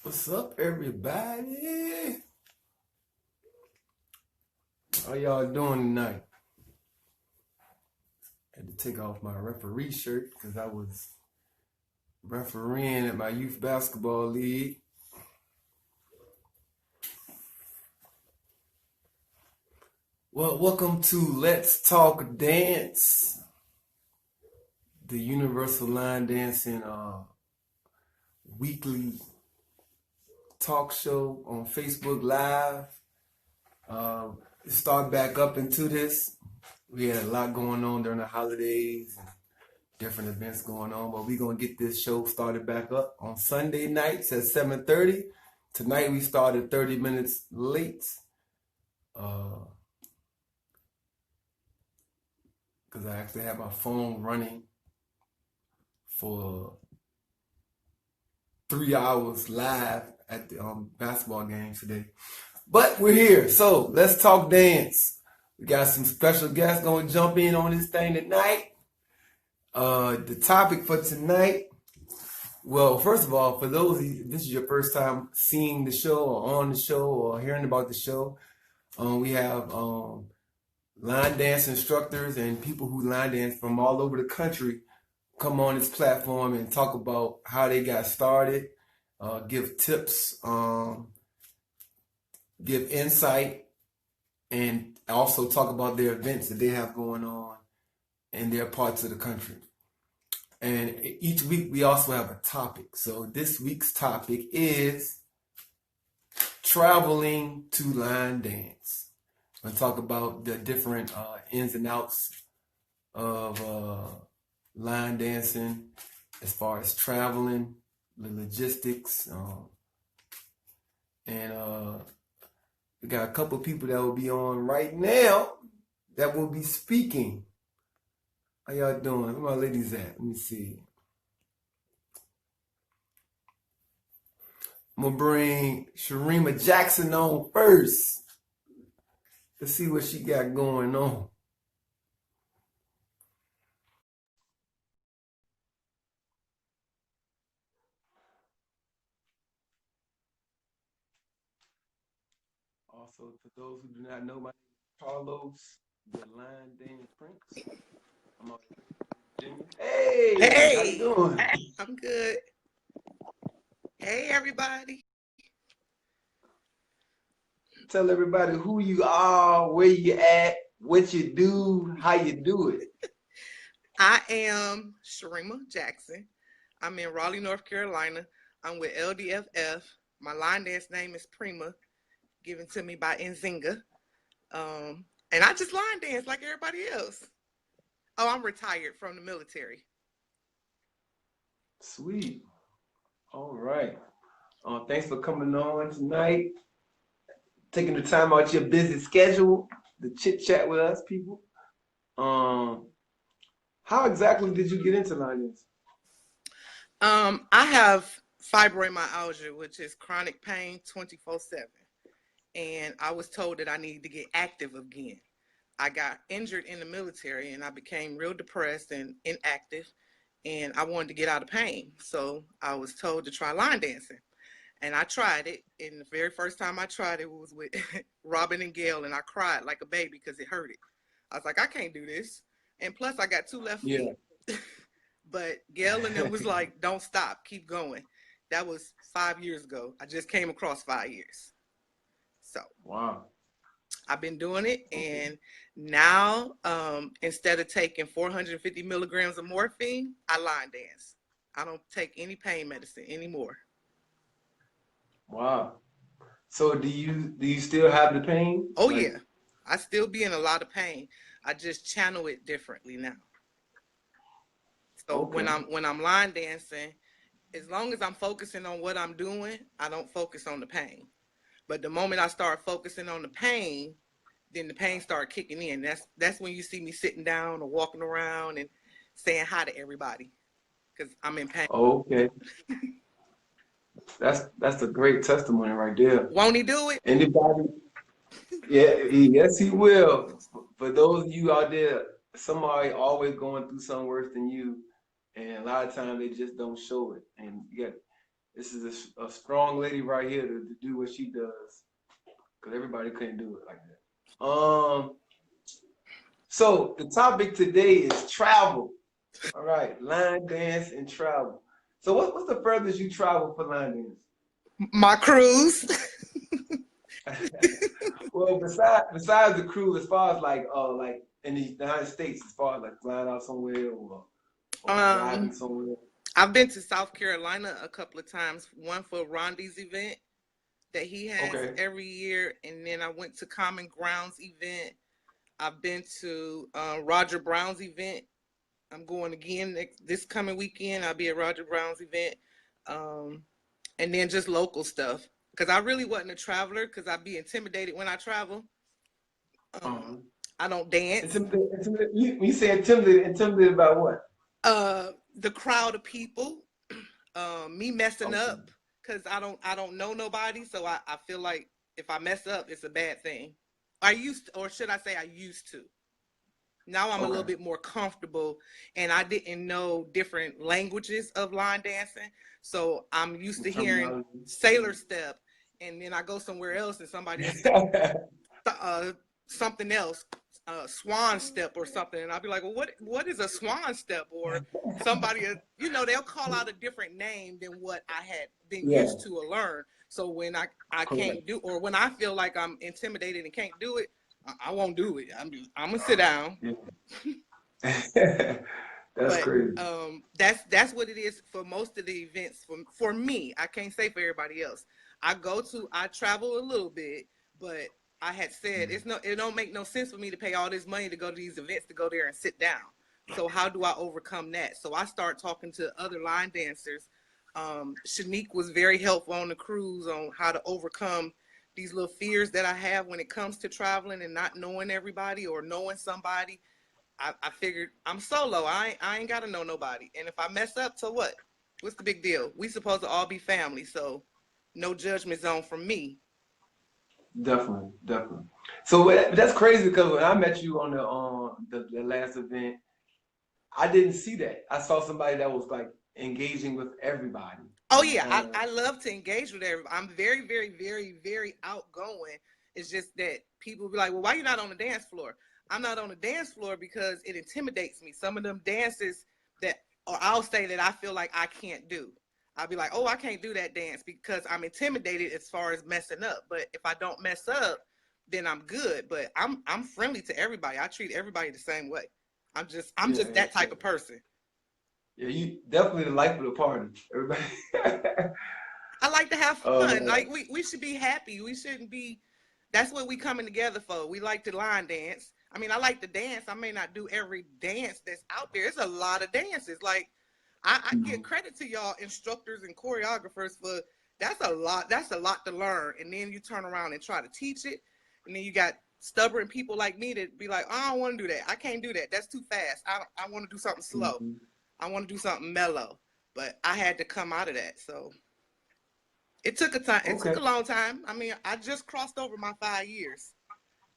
What's up, everybody? How y'all doing tonight? Had to take off my referee shirt because I was refereeing at my youth basketball league. Well, welcome to Let's Talk Dance, the Universal Line Dancing weekly talk show on Facebook Live. Start back up into this. We had a lot going on during the holidays and different events going on, but we're going to get this show started back up on Sunday nights at 7:30. Tonight we started 30 minutes late because I actually had my phone running for 3 hours live at the basketball game today. But we're here, so let's talk dance. We got some special guests going to jump in on this thing tonight. The topic for tonight, well, first of all, for those of you, this is your first time seeing the show or on the show or hearing about the show, we have line dance instructors and people who line dance from all over the country come on this platform and talk about how they got started, give tips, give insight, and also talk about their events that they have going on in their parts of the country. And each week we also have a topic. So this week's topic is traveling to line dance. I'm going to talk about the different ins and outs of line dancing as far as traveling, the logistics, and we got a couple people that will be on right now that will be speaking. How y'all doing? Where my ladies at? Let me see. I'm going to bring Sharima Jackson on first. Let's see what she got going on. Also, for those who do not know, my name is Carlos, the LineDancePrince. I'm out in Virginia. Hey, how you doing? I'm good. Hey, everybody. Tell everybody who you are, where you at, what you do, how you do it. I am Sharima Jackson. I'm in Raleigh, North Carolina. I'm with LDFF. My line dance name is Prima, given to me by Nzinga. And I just line dance like everybody else. Oh, I'm retired from the military. Sweet. All right. Thanks for coming on tonight. Taking the time out your busy schedule to chit chat with us, people. How exactly did you get into line dance? I have fibromyalgia, which is chronic pain 24/7. And I was told that I needed to get active again. I got injured in the military and I became real depressed and inactive, and I wanted to get out of pain. So I was told to try line dancing. And I tried it. And the very first time I tried it was with Robin and Gail, and I cried like a baby because it hurted. I was like, I can't do this. And plus, I got two left feet. But Gail and them was like, don't stop, keep going. That was 5 years ago. I just came across 5 years. So Wow. I've been doing it, and now instead of taking 450 milligrams of morphine, I line dance. I don't take any pain medicine anymore. Wow. So do you still have the pain? Oh yeah, I still be in a lot of pain. I just channel it differently now. So when I'm line dancing, as long as I'm focusing on what I'm doing, I don't focus on the pain. But the moment I start focusing on the pain, then the pain start kicking in. That's when you see me sitting down or walking around and saying hi to everybody because I'm in pain. Okay. That's a great testimony right there. Won't he do it? Anybody? Yeah, yes, he will. For those of you out there, somebody always going through something worse than you, and a lot of times they just don't show it. And you got This is a strong lady right here to do what she does, because everybody couldn't do it like that. So the topic today is travel. All right, line dance and travel. So what's the furthest you travel for line dance? My cruise. Well, besides the cruise, as far as like in the United States, as far as like flying out somewhere or driving um, somewhere. I've been to South Carolina a couple of times. One for Rondi's event that he has Okay. every year, and then I went to Common Grounds event. I've been to Roger Brown's event. I'm going again this coming weekend. I'll be at Roger Brown's event, um, and then just local stuff. Because I really wasn't a traveler, because I'd be intimidated when I travel. Um, Um, I don't dance. intimidated. You say intimidated about what? The crowd of people, me messing Okay. up, because I don't know nobody, so I feel like if I mess up, it's a bad thing. I used to, or should I say I used to. Now I'm a little Okay. bit more comfortable, and I didn't know different languages of line dancing, so I'm used With to hearing terminology. sailor step, and then I go somewhere else and somebody will say something else, swan step or something, and I'll be like, well, what is a swan step? Or somebody, they'll call out a different name than what I had been Yeah. used to or learned. So when I Correct. can't do, or when I feel like I'm intimidated and can't do it, I won't do it. I'm gonna sit down. Yeah. That's But crazy. that's what it is for most of the events. For me, I can't say for everybody else. I travel a little bit, but I had said it don't make no sense for me to pay all this money to go to these events to go there and sit down. So how do I overcome that? So I start talking to other line dancers. Shanique was very helpful on the cruise on how to overcome these little fears that I have when it comes to traveling and not knowing everybody or knowing somebody. I figured I'm solo. I ain't gotta know nobody. And if I mess up, so what? What's the big deal? We supposed to all be family, so no judgment zone from me. Definitely, definitely. So that's crazy because when I met you on the last event, I didn't see that. I saw somebody that was like engaging with everybody. Oh yeah, Um, I love to engage with everybody. I'm very, very, very, very outgoing. It's just that people be like, well, why are you not on the dance floor? I'm not on the dance floor because it intimidates me. Some of them dances that, or I'll say that I feel like I can't do. I'll be like, oh, I can't do that dance because I'm intimidated as far as messing up. But if I don't mess up, then I'm good. But I'm friendly to everybody. I treat everybody the same way. I'm yeah, just yeah, that type of person. yeah. You definitely the life of the party. Everybody. I like to have uh, fun. Like we should be happy. We shouldn't be. That's what we coming together for. We like to line dance. I mean, I like to dance. I may not do every dance that's out there. It's a lot of dances. Like I give credit to y'all instructors and choreographers for that's a lot. That's a lot to learn. And then you turn around and try to teach it. And then you got stubborn people like me that be like, oh, I don't want to do that. I can't do that. That's too fast. I want to do something slow. mhm. I want to do something mellow. But I had to come out of that. So it took a time. It took Okay. a long time. I mean, I just crossed over my 5 years.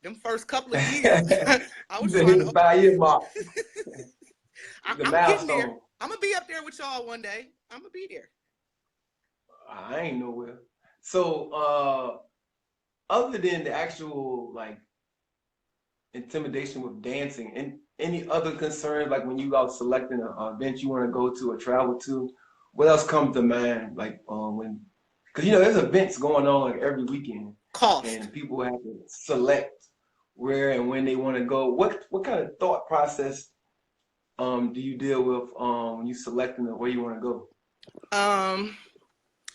Them first couple of years, I You was said trying hit to. the 5 year mark, the I'm getting there. milestone. I'm gonna be up there with y'all one day. I'm gonna be there. I ain't nowhere. So, other than the actual like intimidation with dancing, and any other concerns like when you out selecting an event you want to go to or travel to, what else comes to mind? Like when, because there's events going on like every weekend, Cost. and people have to select where and when they want to go. What kind of thought process do you deal with when you selecting where you want to go? Um,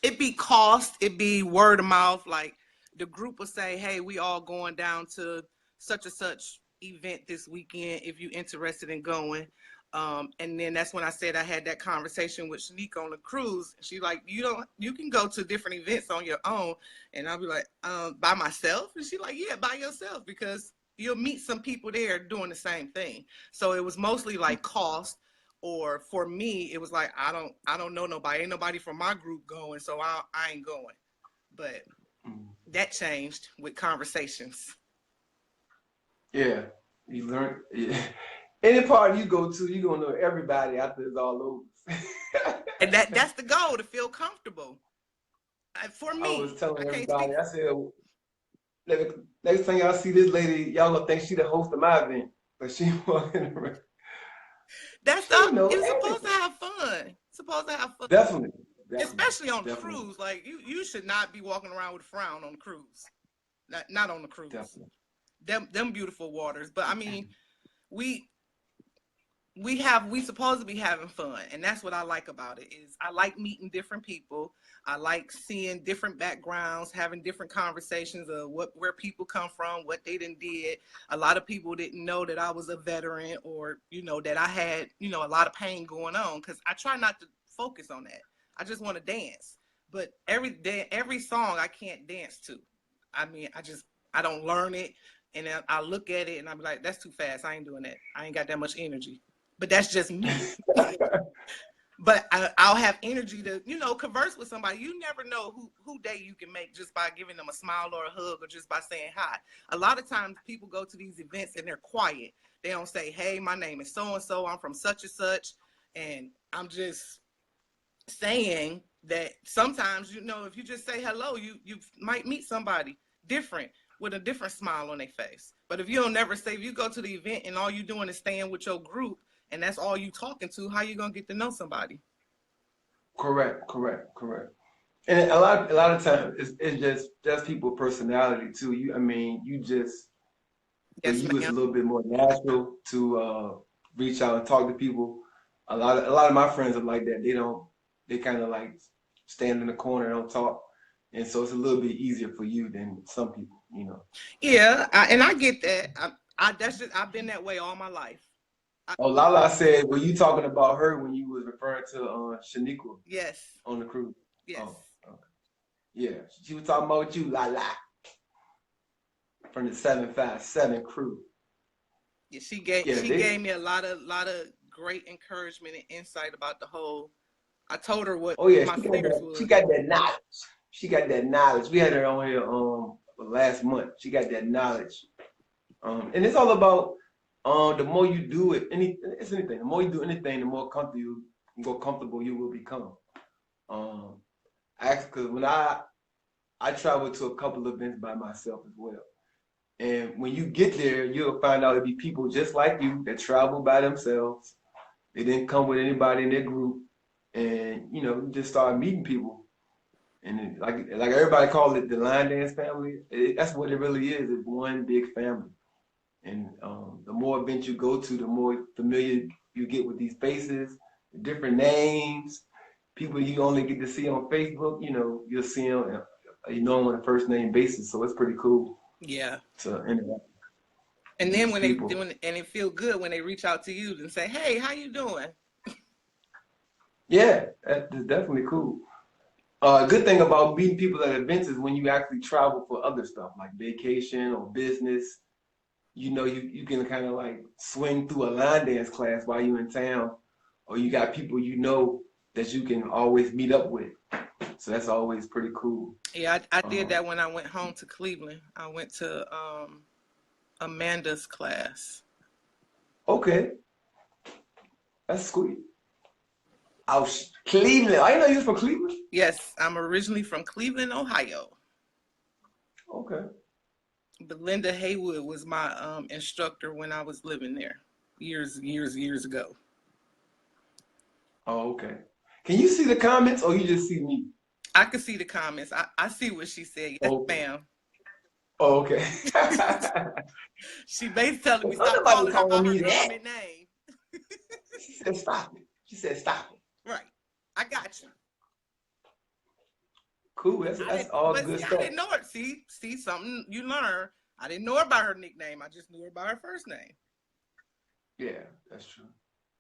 it be cost. It be word of mouth. Like the group will say, "Hey, we all going down to such and such event this weekend. If you interested in going." And then that's when I said I had that conversation with Shanique on the cruise. She like, you can go to different events on your own. And I'll be like, by myself? And she like, yeah, by yourself, because you'll meet some people there doing the same thing. So it was mostly like cost, or for me, it was like, I don't know nobody. Ain't nobody from my group going, so I ain't going. But Mm. that changed with conversations. Yeah, you learn. Yeah. Any party you go to, you gonna know everybody after it's all over. And that's the goal, to feel comfortable. For I was me, I telling can't speak. everybody, I said, next time y'all see this lady, y'all gonna think she the host of my event. But she walking around. That's She the know you're supposed to everything. have fun. Supposed to have fun, Definitely. Definitely. especially on the Definitely. cruise. Like you should not be walking around with a frown on the cruise. Not on the cruise. Definitely. Them beautiful waters. But I mean, we we supposed to be having fun, and that's what I like about it. Is I like meeting different people. I like seeing different backgrounds, having different conversations of where people come from, what they did. A lot of people didn't know that I was a veteran, or that I had a lot of pain going on, because I try not to focus on that. I just want to dance. But every day, every song I can't dance to. I mean, I don't learn it, and then I look at it and I'm like, that's too fast. I ain't doing that. I ain't got that much energy. But that's just me. But I'll have energy to, converse with somebody. You never know who day you can make just by giving them a smile or a hug or just by saying hi. A lot of times people go to these events and they're quiet. They don't say, hey, my name is so-and-so. I'm from such and such. And I'm just saying that sometimes, if you just say hello, you might meet somebody different with a different smile on their face. But if you don't never say, if you go to the event and all you're doing is staying with your group and that's all you talking to, how you gonna get to know somebody? Correct. Correct. Correct. And a lot of times it's just people personality too. I mean, for Yes, you it's ma'am. a little bit more natural to reach out and talk to people. A lot of my friends are like that. They kind of like stand in the corner and don't talk. And so it's a little bit easier for you than some people. Yeah, and I get that. I've been that way all my life. I, Oh, Lala said, were you talking about her when you was referring to Shaniqua yes, on the cruise? yes. Oh, okay. Yeah. She was talking about you, Lala, from the 757 crew. Yeah, she gave Yeah, she gave me a lot of great encouragement and insight about the whole. I told her what oh yeah, my she got fears that. She was. got that knowledge. She got that knowledge. We had her on here last month. She got that knowledge. And it's all about the more you do it, it's anything. The more you do anything, the more comfortable you will become. Um, because when I traveled to a couple of events by myself as well. And when you get there, you'll find out it'll be people just like you that travel by themselves. They didn't come with anybody in their group. And you just start meeting people. And like everybody call it the line dance family. That's what it really is. It's one big family. And the more events you go to, the more familiar you get with these faces, different names, people you only get to see on Facebook. You'll see them, on a first name basis. So it's pretty cool Yeah. to interact with And then these when they people. doing, and it feel good when they reach out to you and say, "Hey, how you doing?" Yeah, that's definitely cool. Good thing about meeting people at events is when you actually travel for other stuff like vacation or business. You can kind of like swing through a line dance class while you're in town, or you got people that you can always meet up with. So that's always pretty cool. Yeah, I did Um, that when I went home to Cleveland. I went to Amanda's class. okay, that's sweet. Oh, Cleveland. I didn't know you was from Cleveland. Yes, I'm originally from Cleveland, Ohio. Okay. But Linda Haywood was my instructor when I was living there years ago. Oh, okay. Can you see the comments or you just see me? I could see the comments. I see what she said. Yes, Okay. ma'am. Oh, okay. She basically telling me Don't stop nobody calling her call by her me that. government name. She said stop it. She said stop it. Right. I got you. Cool. That's all But good see, I stuff. didn't know it. See, something you learn. I didn't know her by her nickname. I just knew her by her first name. Yeah, that's true.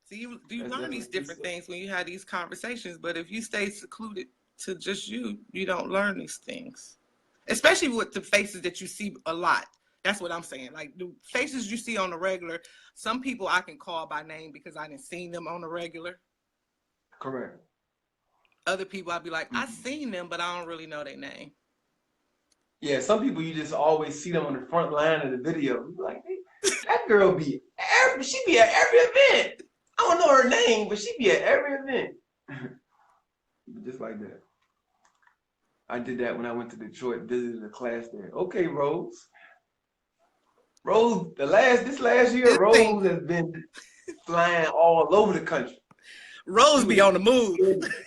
See, you That's learn these definitely good different stuff. things when you have these conversations. But if you stay secluded to just you don't learn these things. Especially with the faces that you see a lot. That's what I'm saying. Like the faces you see on the regular, some people I can call by name because I didn't see them on the regular. Correct. Other people I'd be like, I Mhm. seen them, but I don't really know their name. Yeah, some people you just always see them on the front line of the video. You be like, hey, that girl she be at every event. I don't know her name, but she be at every event. Just like that. I did that when I went to Detroit, visited a class there. Okay, Rose. Rose, this last year, Rose has been flying all over the country. Rose be on the move.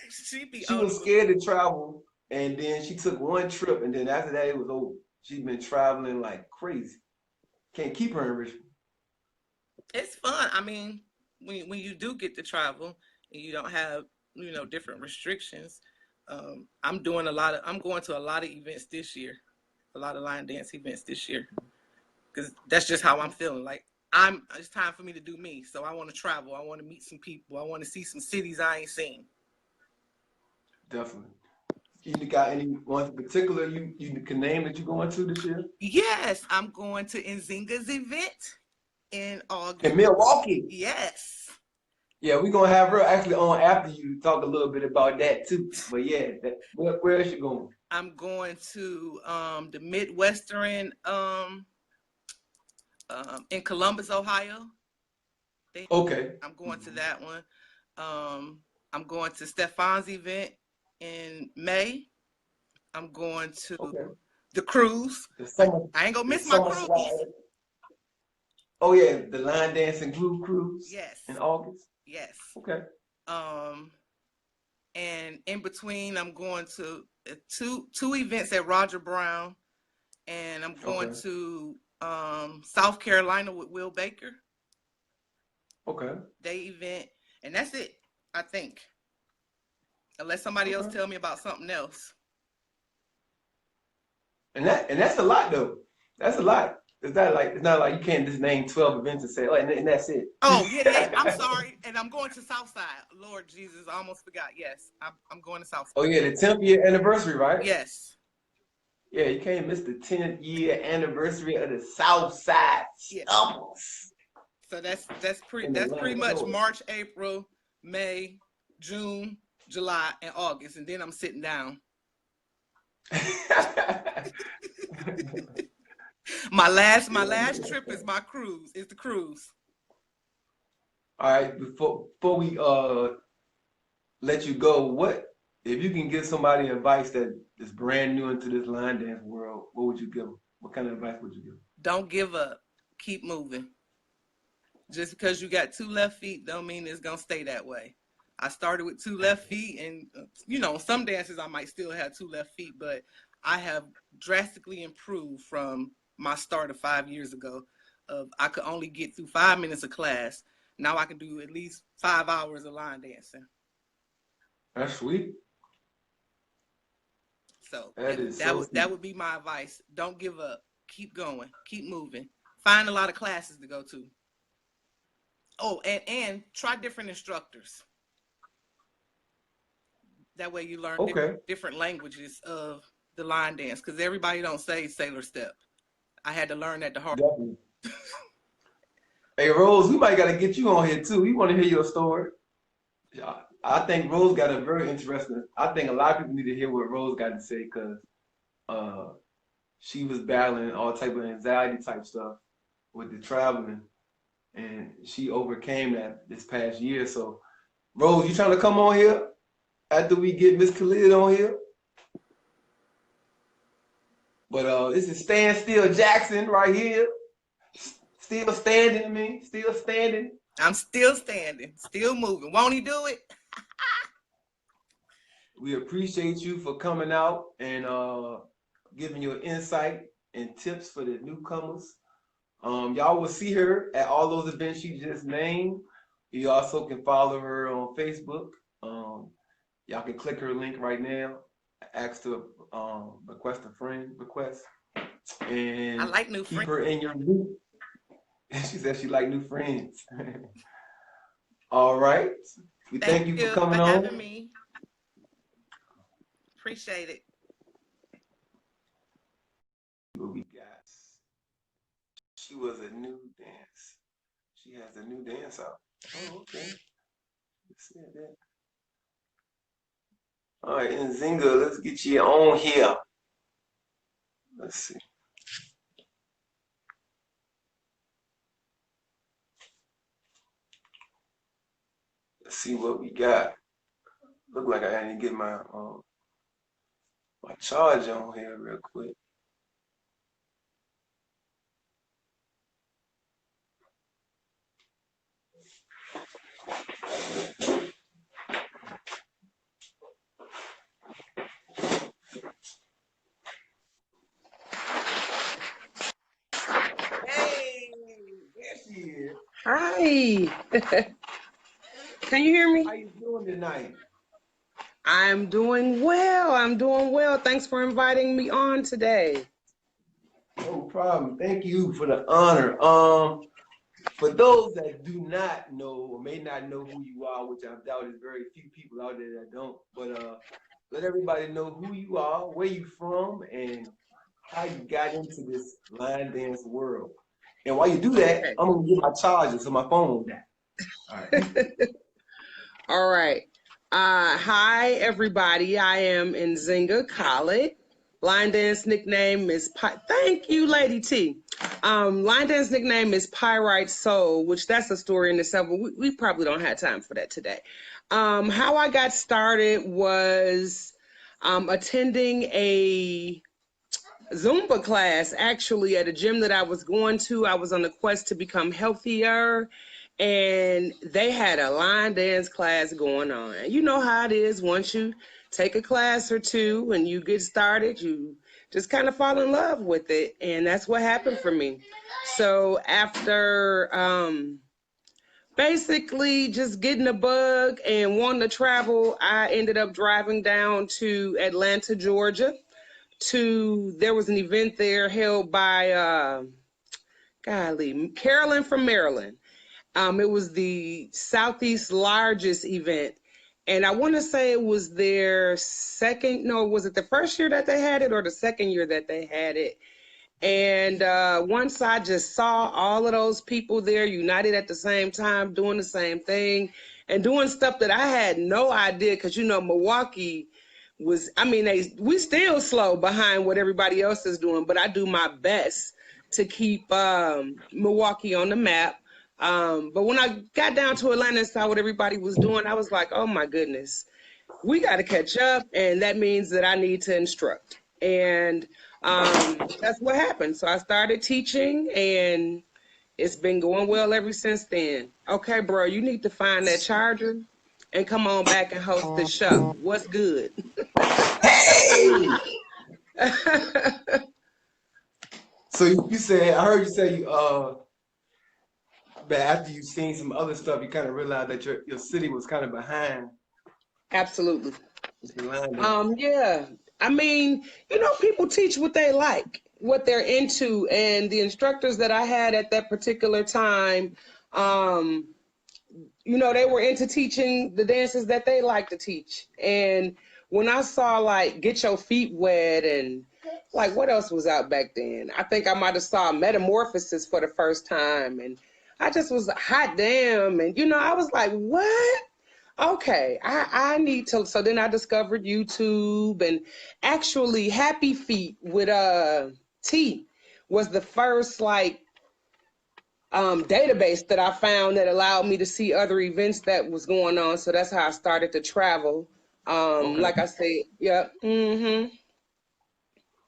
She was scared to travel, and then she took one trip, and then after that, it was over. She's been traveling like crazy. Can't keep her in Richmond. It's fun. I mean, when you do get to travel and you don't have, you know, different restrictions, I'm going to a lot of events this year, a lot of line dance events this year, because that's just how I'm feeling. Like it's time for me to do me. So I want to travel. I want to meet some people. I want to see some cities I ain't seen. Definitely. You got any one in particular you can name that you're going to this year? Yes, I'm going to Nzinga's event in August. In Milwaukee? Yes. Yeah, we're going to have her actually on after you talk a little bit about that too. But yeah, where is she going? I'm going to the Midwestern in Columbus, Ohio. Okay. I'm going to that one. I'm going to Stefan's event in May. I'm going to the cruise. I ain't gonna miss my cruise. Oh yeah, the line dancing group cruise. Yes. In August. Yes. Okay. And in between, I'm going to two events at Roger Brown, and I'm going to South Carolina with Will Baker. Okay. Day event, and that's it, I think. Unless somebody else tell me about something else. And that's a lot though. That's a lot. It's not like you can't just name 12 events and say, oh, and that's it. Oh, yeah. I'm sorry. And I'm going to Southside. Lord Jesus, I almost forgot. Yes, I'm going to Southside. Oh, yeah, the 10th year anniversary, right? Yes. Yeah, you can't miss the 10th year anniversary of the Southside Stubbles. So that's pretty much March, April, May, June, July, and August. And then I'm sitting down. My last trip is my cruise. It's the cruise. All right, before we let you go, what if you can give somebody advice that is brand new into this line dance world, what would you give them? What kind of advice would you give them? Don't give up. Keep moving. Just because you got 2 left feet don't mean it's gonna stay that way. I started with 2 left feet, and you know, some dances I might still have 2 left feet, but I have drastically improved from my start of 5 years ago. I could only get through 5 minutes of class. Now I can do at least 5 hours of line dancing. That's sweet. So that would be my advice. Don't give up. Keep going. Keep moving. Find a lot of classes to go to. Oh, and try different instructors. That way you learn different languages of the line dance, because everybody don't say sailor step. I had to learn that the hard way. Hey, Rose, we might got to get you on here too. We want to hear your story. I think Rose got a very interesting. I think a lot of people need to hear what Rose got to say, because she was battling all type of anxiety type stuff with the traveling, and she overcame that this past year. So, Rose, you trying to come on here after we get Miss Khalid on here? But this is Standstill Jackson right here. Still standing, still standing. I'm still standing, still moving. Won't he do it? We appreciate you for coming out and giving your insight and tips for the newcomers. Y'all will see her at all those events she just named. You also can follow her on Facebook. Y'all can click her link right now. Ask to request a friend request. And I like new keep friends. her in your loop. She said she like new friends. All right. We thank you for coming on. Having me. Appreciate it. What we got? She was a new dance. She has a new dance out. Oh, okay. Let's see that. All right, Nzinga, let's get you on here. Let's see. Let's see what we got. Look like I didn't get my my charger on here real quick. Hey, there she is. Hi. Can you hear me? How you doing tonight? I'm doing well. I'm doing well. Thanks for inviting me on today. No problem. Thank you for the honor. For those that do not know or may not know who you are, which I doubt is very few people out there that don't, but let everybody know who you are, where you from, and how you got into this line dance world. And while you do that, Okay. I'm gonna get my charger so my phone won't die. All right. All right. Hi, everybody. I am in Nzinga College. Line dance nickname is Thank you, Lady T. Line dance nickname is Pyrite Soul, which that's a story in itself, but we probably don't have time for that today. How I got started was attending a Zumba class actually at a gym that I was going to. I was on a quest to become healthier, and they had a line dance class going on. You know how it is once you take a class or two and you get started, you just kind of fall in love with it, and that's what happened for me. So after basically just getting a bug and wanting to travel, I ended up driving down to Atlanta, Georgia. There was an event there held by Carolyn from Maryland. It was the Southeast largest event, and I want to say it was their second. No, was it the first year that they had it or the second year that they had it? And once I just saw all of those people there united at the same time, doing the same thing and doing stuff that I had no idea, because Milwaukee was, we still slow behind what everybody else is doing, but I do my best to keep Milwaukee on the map. But when I got down to Atlanta and saw what everybody was doing, I was like, oh my goodness, we got to catch up, and that means that I need to instruct. And that's what happened. So I started teaching, and it's been going well ever since then. Okay, bro, you need to find that charger and come on back and host the show. What's good? Hey! So you said, I heard you say but after you seen some other stuff, you kind of realized that your city was kind of behind Absolutely. the line dance. Yeah. People teach what they like, what they're into, and the instructors that I had at that particular time, they were into teaching the dances that they like to teach. And when I saw like Get Your Feet Wet and like what else was out back then? I think I might have saw Metamorphosis for the first time, and I just was hot damn, and I was like, what? Okay, I need to. So then I discovered YouTube, and actually Happy Feet with T was the first like database that I found that allowed me to see other events that was going on. So that's how I started to travel. Okay. Like I said, yeah.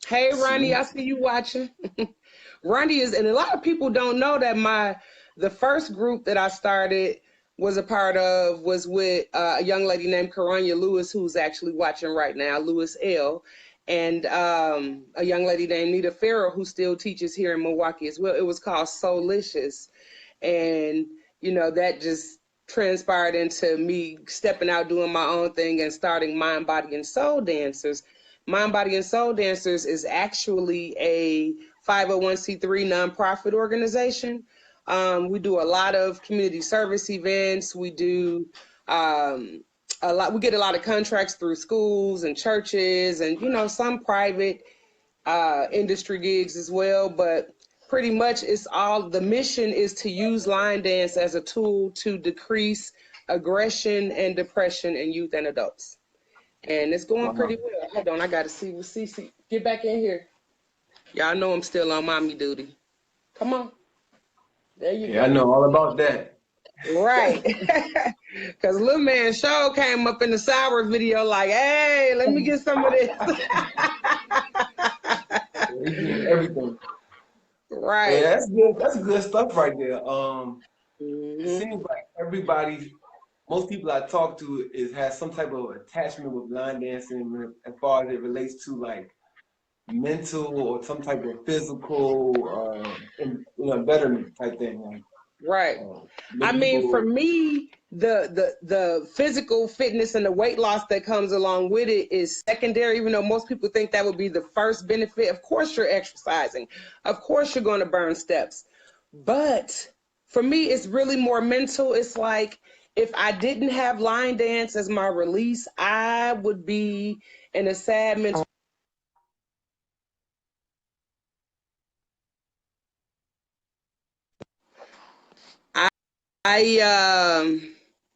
Hey, Ronnie, Sweet. I see you watching. Ronnie is, and a lot of people don't know that the first group that I started was a part of was with a young lady named Karanya Lewis, who's actually watching right now, Lewis L., and a young lady named Nita Farrell, who still teaches here in Milwaukee as well. It was called Soulicious. And, that just transpired into me stepping out, doing my own thing, and starting Mind, Body, and Soul Dancers. Mind, Body, and Soul Dancers is actually a 501c3 nonprofit organization. We do a lot of community service events. We do a lot. We get a lot of contracts through schools and churches, and some private industry gigs as well. But pretty much, the mission is to use line dance as a tool to decrease aggression and depression in youth and adults. And it's going Wow. pretty well. Hold on, I gotta see with Cece. Get back in here. Y'all know I'm still on mommy duty. Come on. There you Yeah, I go. know all about that. Right. Cause Lil Man Show came up in the Sour video like, hey, let me get some of this. He's doing everything. Right. Yeah, that's good. That's good stuff right there. It Mm-hmm. seems like most people I talk to has some type of attachment with line dancing as far as it relates to like mental or some type of physical, betterment type thing. Like, Right. I making mean, for people, me, the physical fitness and the weight loss that comes along with it is secondary, even though most people think that would be the first benefit. Of course you're exercising. Of course you're going to burn steps. But for me, it's really more mental. It's like if I didn't have line dance as my release, I would be in a sad mental.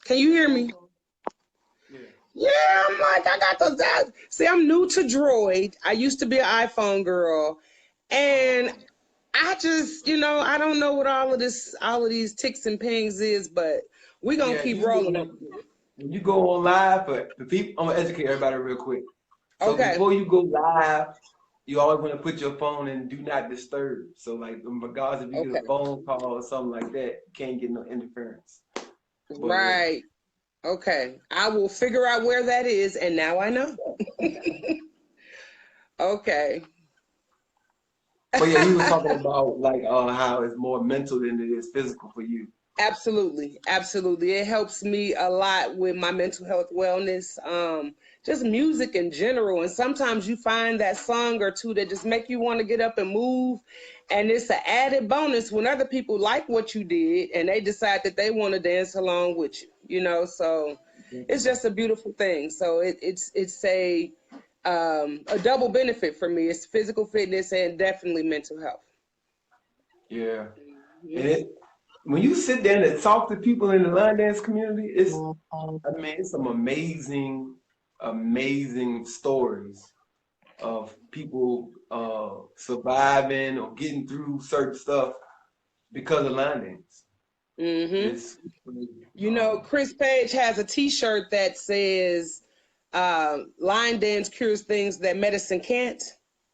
Can you hear me? yeah. Yeah, I'm like, I got those. See, I'm new to Droid. I used to be an iPhone girl. And Um, I just, I don't know what all of these ticks and pings is, but we gonna yeah, keep usually rolling. when you go on live, for people, I'm gonna educate everybody real quick. So Okay, before you go live, you always want to put your phone in do not disturb. So like regardless if you get okay, a phone call or something like that, you can't get no interference. But yeah. right, okay. I will figure out where that is, and now I know. Okay. But yeah, you was talking about like how it's more mental than it is physical for you. Absolutely, absolutely. It helps me a lot with my mental health wellness, just music in general. And sometimes you find that song or two that just make you want to get up and move. And it's an added bonus when other people like what you did and they decide that they want to dance along with you, so it's just a beautiful thing. So it's a double benefit for me. It's physical fitness and definitely mental health. Yeah. And Mhm. when you sit down and talk to people in the line dance community, it's some amazing, amazing stories of people surviving or getting through certain stuff because of line dance. Mhm. It's um, Chris Page has a T-shirt that says, "Line dance cures things that medicine can't,"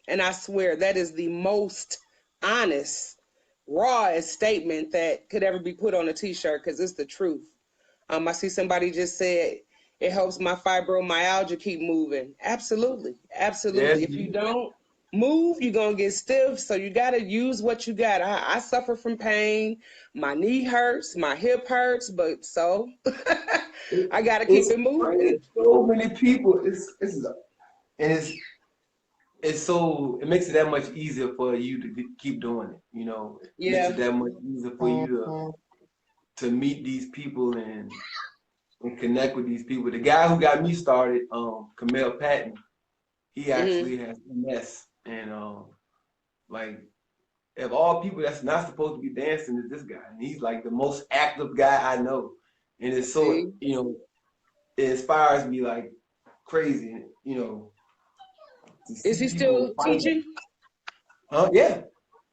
and I swear that is the most honest, rawest statement that could ever be put on a T-shirt because it's the truth. I see somebody just said it helps my fibromyalgia keep moving. Absolutely, yeah, absolutely. If you don't move, you're gonna get stiff. So you gotta use what you got. I suffer from pain. My knee hurts, my hip hurts, but so it, I gotta keep it's it moving. crazy. So many people. And it makes it that much easier for you to keep doing it. It makes Yeah. it that much easier for you to meet these people and connect with these people. The guy who got me started, Camille Patton, he Hmm. actually has MS, and like of all people that's not supposed to be dancing is this guy, and he's like the most active guy I know, and it's so See, it inspires me like crazy, to is see he people still fight. teaching? Huh? Yeah,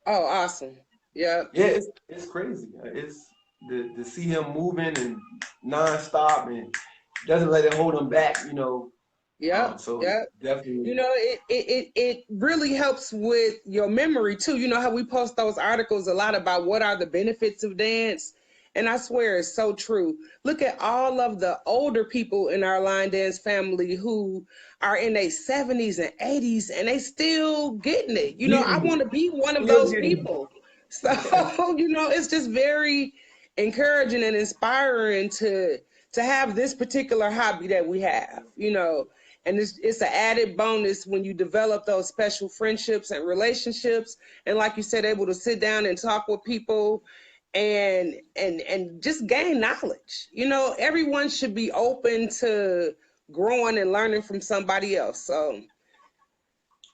Oh, awesome. Yeah. yeah, it's crazy. It's to see him moving and nonstop and doesn't let it hold him back. Yep. So Yep. definitely, It really helps with your memory too. You know how we post those articles a lot about what are the benefits of dance, and I swear it's so true. Look at all of the older people in our line dance family who are in their 70s and 80s and they still getting it. I getting want it, to be one of still those getting people. So, it's just very encouraging and inspiring to have this particular hobby that we have, and it's an added bonus when you develop those special friendships and relationships, and like you said, able to sit down and talk with people and just gain knowledge. Everyone should be open to growing and learning from somebody else. So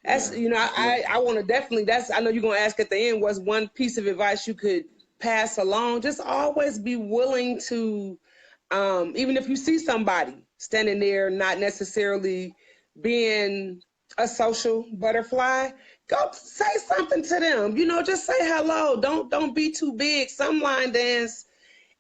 that's yeah, I want to definitely, that's, I know you're going to ask at the end, what's one piece of advice you could pass along? Just always be willing to, even if you see somebody standing there not necessarily being a social butterfly, go say something to them. Just say hello. Don't be too big. Some line dance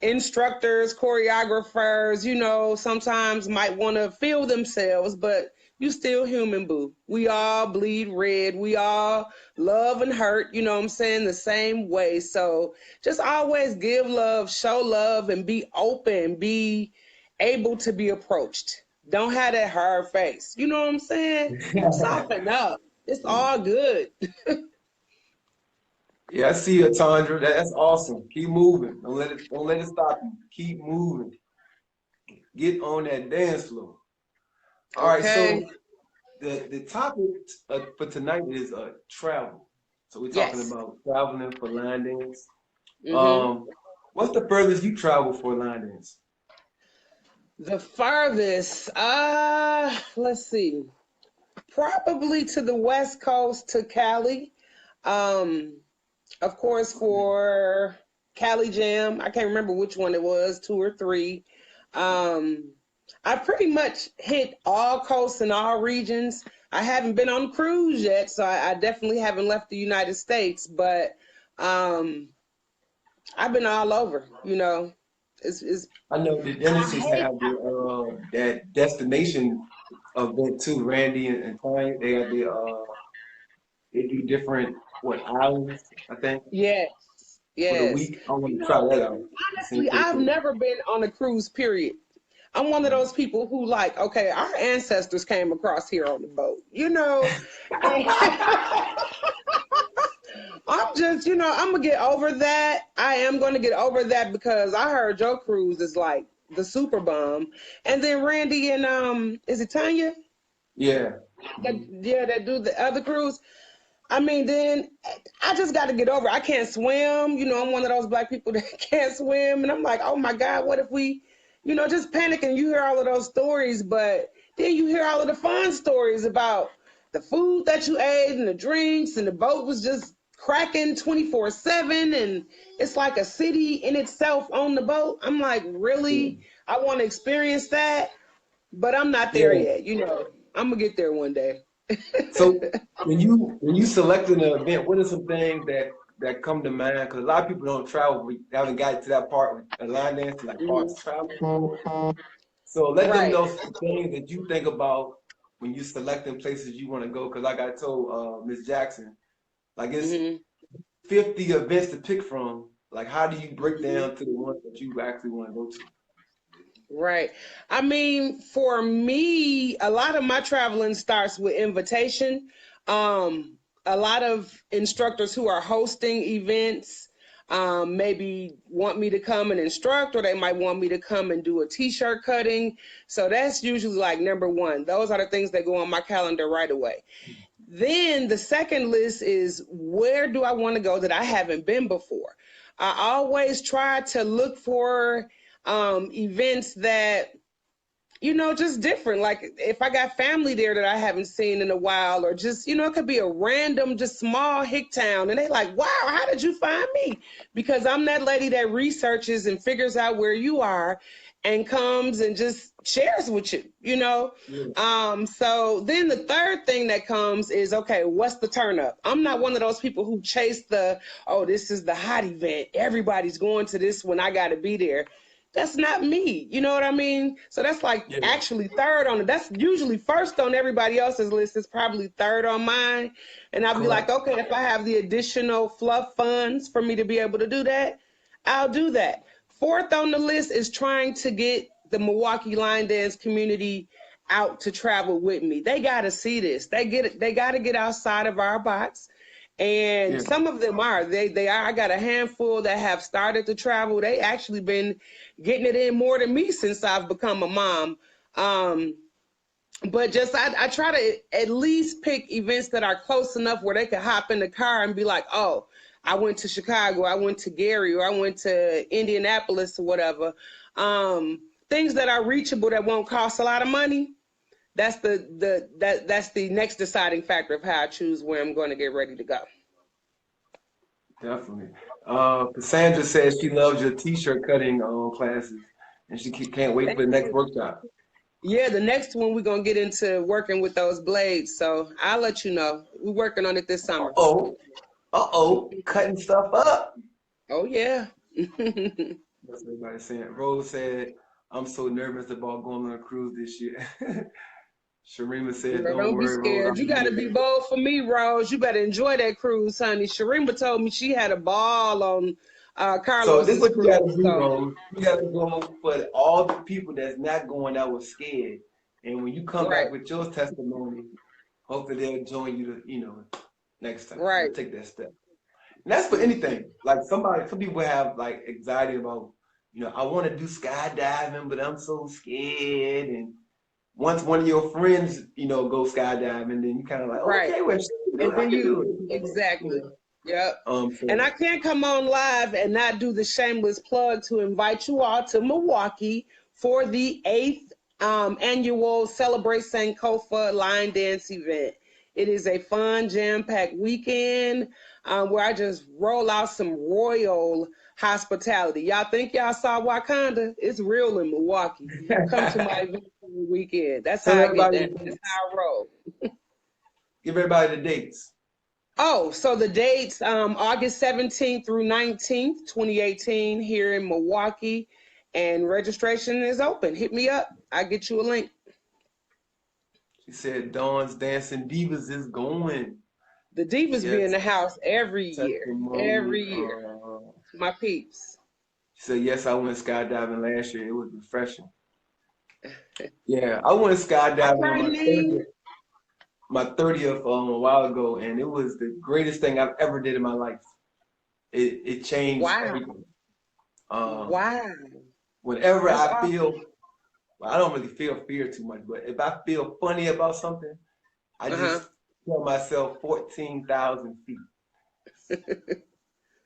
instructors, choreographers, you know, sometimes might want to feel themselves, but you still human, boo. We all bleed red. We all love and hurt, you know what I'm saying, the same way. So just always give love, show love, and be open, be able to be approached. Don't have that hard face. You know what I'm saying? Soften up. It's all good. Yeah, I see you, Tandra. That's awesome. Keep moving. Don't let it stop you. Keep moving. Get on that dance floor. All right, Okay. so the topic for tonight is travel. So we're talking Yes. about traveling for line dance. Mm-hmm. Um, what's the furthest you travel for line dance? The farthest, let's see, probably to the West Coast to Cali. Um, of course, for Cali Jam, I can't remember which one it was, two or three. Um, I pretty much hit all coasts and all regions. I haven't been on a cruise yet, so I definitely haven't left the United States, but um, I've been all over, you know. It's I know the I Genesis hate have that destination event too. Randy and Tanya, they do different islands, I think, Yes, for the yes. week. I You want to try know, that out. It seems honestly, pretty I've cool. never been on a cruise, period. I'm one of Mhm. those people who like, okay, our ancestors came across here on the boat, you know. And I'm just, you know, I'm gonna get over that. I am gonna get over that because I heard Joe Cruise is like the super bomb. And then Randy and is it Tanya? Yeah. That Mhm. yeah, that do the other cruise. I mean, then I just got to get over it. I can't swim. You know, I'm one of those black people that can't swim. And I'm like, oh my God, what if we, you know, just panic and you hear all of those stories, but then you hear all of the fun stories about the food that you ate and the drinks and the boat was just cracking 24/7 and it's like a city in itself on the boat. I'm like, really? I want to experience that, but I'm not there Yeah. yet. You know, I'm going to get there one day. So when you selecting an event, what are some things that come to mind? Because a lot of people don't travel. We haven't gotten to that part of line dance, like parts Mhm. of travel. So let them Right. know some things that you think about when you selecting places you want to go. Because like I told Miss Jackson, like it's hmm 50 events to pick from. Like how do you break down to the ones that you actually want to go to? Right. I mean, for me, a lot of my traveling starts with invitation. A lot of instructors who are hosting events maybe want me to come and instruct, or they might want me to come and do a t-shirt cutting. So that's usually like number one. Those are the things that go on my calendar right away. Then the second list is where do I want to go that I haven't been before? I always try to look for events that, you know, just different. Like if I got family there that I haven't seen in a while, or just, you know, it could be a random, just small hick town. And they like, wow, how did you find me? Because I'm that lady that researches and figures out where you are and comes and just shares with you, you know? Yeah. So then the third thing that comes is, okay, what's the turn up? I'm not one of those people who chase oh, this is the hot event. Everybody's going to this when I got to be there. That's not me. You know what I mean? So that's like Yeah. actually third on it. That's usually first on everybody else's list. It's probably third on mine. And I'll be like, Correct. okay, if I have the additional fluff funds for me to be able to do that, I'll do that. Fourth on the list is trying to get the Milwaukee line dance community out to travel with me. They got to see this. They got to get outside of our box. And Yeah. some of them are. They are. I got a handful that have started to travel. They actually been getting it in more than me since I've become a mom. Um, but just I try to at least pick events that are close enough where they can hop in the car and be like, oh, I went to Chicago, I went to Gary, or I went to Indianapolis or whatever. Things that are reachable that won't cost a lot of money. That's the next deciding factor of how I choose where I'm going to get ready to go. Definitely. Cassandra says she loves your t-shirt cutting classes, and she can't wait for the next workshop. Yeah, the next one we're gonna get into working with those blades. So I'll let you know. We're working on it this summer. Uh-oh. Uh-oh. Cutting stuff up. Oh yeah. That's what everybody's saying. Rose said, "I'm so nervous about going on a cruise this year." Sharima said, Girl, "Don't don't be worry, Rose. scared. I'll You be got to be there." bold for me, Rose. You better enjoy that cruise, honey. Sharima told me she had a ball on So this is Carlos's what you got cruise. to do, So, Rose. You got to go for all the people that's not going that was scared. And when you come right, back with your testimony, hopefully they'll join you to, next time. right. They'll take that step. And that's for Mhm. anything. Like some people have like anxiety about, I want to do skydiving, but I'm so scared. And once one of your friends, go skydiving, then you kind of like, Right. okay, well, she can do And it. I then can you, do it. exactly. Yep. And So I can't come on live and not do the shameless plug to invite you all to Milwaukee for the 8th annual Celebrate Sankofa line dance event. It is a fun, jam-packed weekend where I just roll out some royal hospitality. Y'all think y'all saw Wakanda? It's real in Milwaukee. Come to my event for the weekend. That's how tell I get everybody down. the That's dates. how I roll. Give everybody the dates. Oh, so the dates, August 17th through 19th, 2018, here in Milwaukee, and registration is open. Hit me up. I'll get you a link. She said Dawn's Dancing Divas is going. The Divas be in Yes, the house every year. testimony. Every year. My peeps. She said, yes, I went skydiving last year. It was refreshing. Yeah, I went All skydiving on right, my Nene. 30th a while ago, and it was the greatest thing I've ever did in my life. It changed Wow. everything. Um, Wow. whenever That's I awesome. feel, well, I don't really feel fear too much, but if I feel funny about something, I Uh-huh. just tell myself 14,000 feet.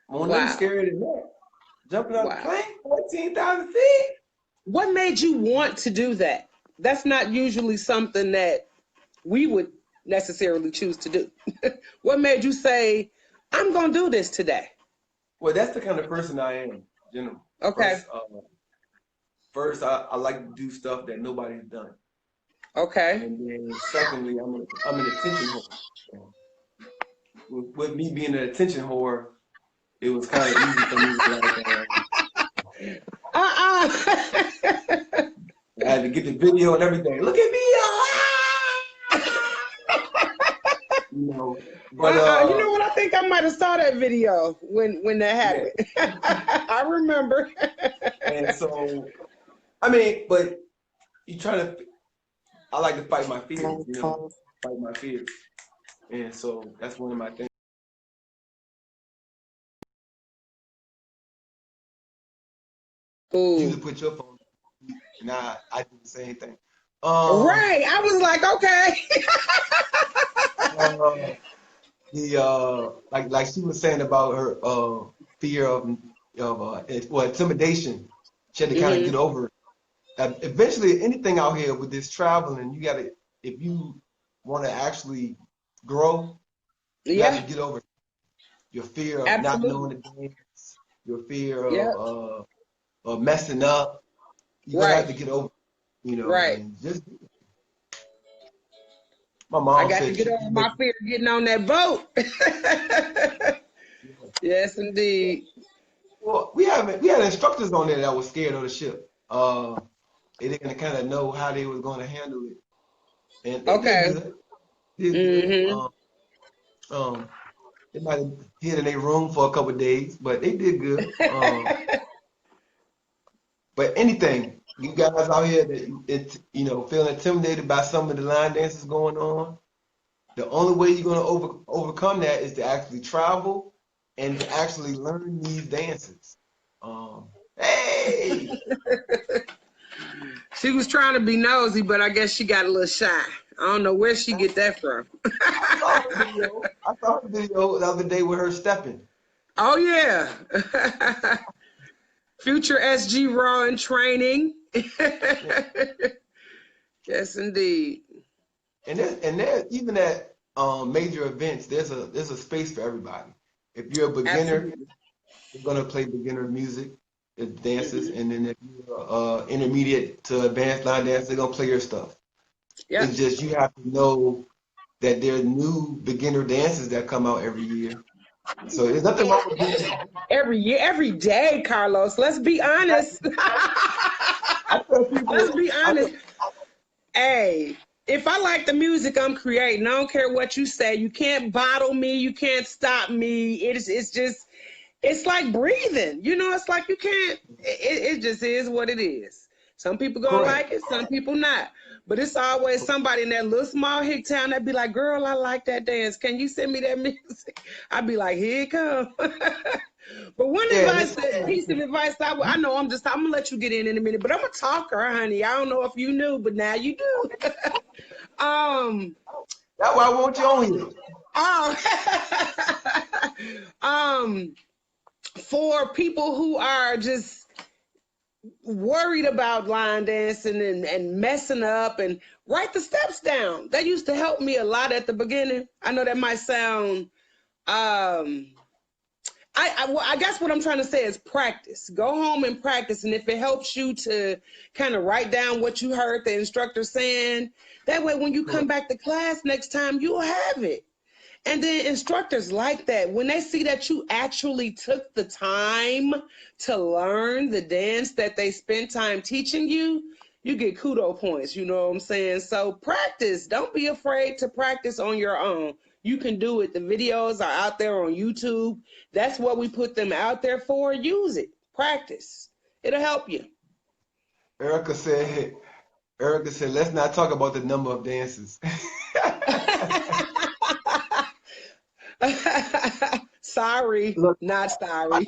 Well, nothing Wow. scarier than that. Jumping out the Wow. plane, 14,000 feet. What made you want to do that? That's not usually something that we would necessarily choose to do. What made you say, I'm going to do this today? Well, that's the kind of person I am, general. Okay. First, I like to do stuff that nobody's done, Okay. and then secondly, I'm an attention whore. With me being an attention whore, it was kind of easy for me to Uh-uh. I had to get the video and everything. Look at me, But You know what? I think I might have saw that video when that yeah, happened. I remember. and so I mean, but you try to. I like to fight my fears, fight my fears, and so that's one of my things. You Ooh. to put your phone, and I do the same thing. Right. I was like, Uh, like she was saying about her fear of intimidation. She had to kind of okay. get over it. Eventually, anything out here with this traveling, you gotta, if you want to actually grow, you have Yeah, to get over your fear of not knowing absolutely. the dance, your fear Yep. of messing up. You're gonna have Right. to get over, Right. and just my I mom got to said get keep over your my make fear of getting on that boat. Yes, indeed. well, we had instructors on there that was scared of the ship. They didn't kind of know how they was going to handle it, and they did Okay. good. Did good. Mm-hmm. Um, they might have hid in their room for a couple of days, but they did good. But anything, you guys out here that feeling intimidated by some of the line dances going on, the only way you're going to overcome that is to actually travel and to actually learn these dances. Hey, She was trying to be nosy, but I guess she got a little shy. I don't know where she get that from. I saw her video. I saw her video the other day with her stepping. Oh yeah. Future SG Raw in training. Yeah. Yes, indeed. And there even at major events, there's a space for everybody. If you're a beginner, Absolutely. you're gonna play beginner music, dances, Mm-hmm. and then if you're intermediate to advanced line dance, they're gonna play your stuff. It's Yep. just you have to know that there are new beginner dances that come out every year, So there's nothing wrong with being Every year, every day, Carlos. Let's be honest. I tell Let's people, be honest. Hey, if I like the music I'm creating, I don't care what you say. You can't bottle me. You can't stop me. It's just, it's like breathing. You know, it's like you can't, it just is what it is. Some people gonna correct. like it, some people not. But it's always somebody in that little small hick town that be like, girl, I like that dance. Can you send me that music? I'd be like, here it come. But one Yeah, piece of advice I know I'm gonna let you get in a minute, but I'm a talker, honey. I don't know if you knew, but now you do. um, that's why I want you on here. oh, for people who are just worried about line dancing and messing up, and write the steps down. That used to help me a lot at the beginning. I know that might sound I guess what I'm trying to say is practice. Go home and practice. And if it helps you to kind of write down what you heard the instructor saying, that way when you come back to class next time, you'll have it. And then instructors like that. When they see that you actually took the time to learn the dance that they spent time teaching you, you get kudo points, you know what I'm saying? So practice. Don't be afraid to practice on your own. You can do it. The videos are out there on YouTube. That's what we put them out there for. Use it. Practice. It'll help you. Erica said, let's not talk about the number of dances. Sorry, Look, not sorry.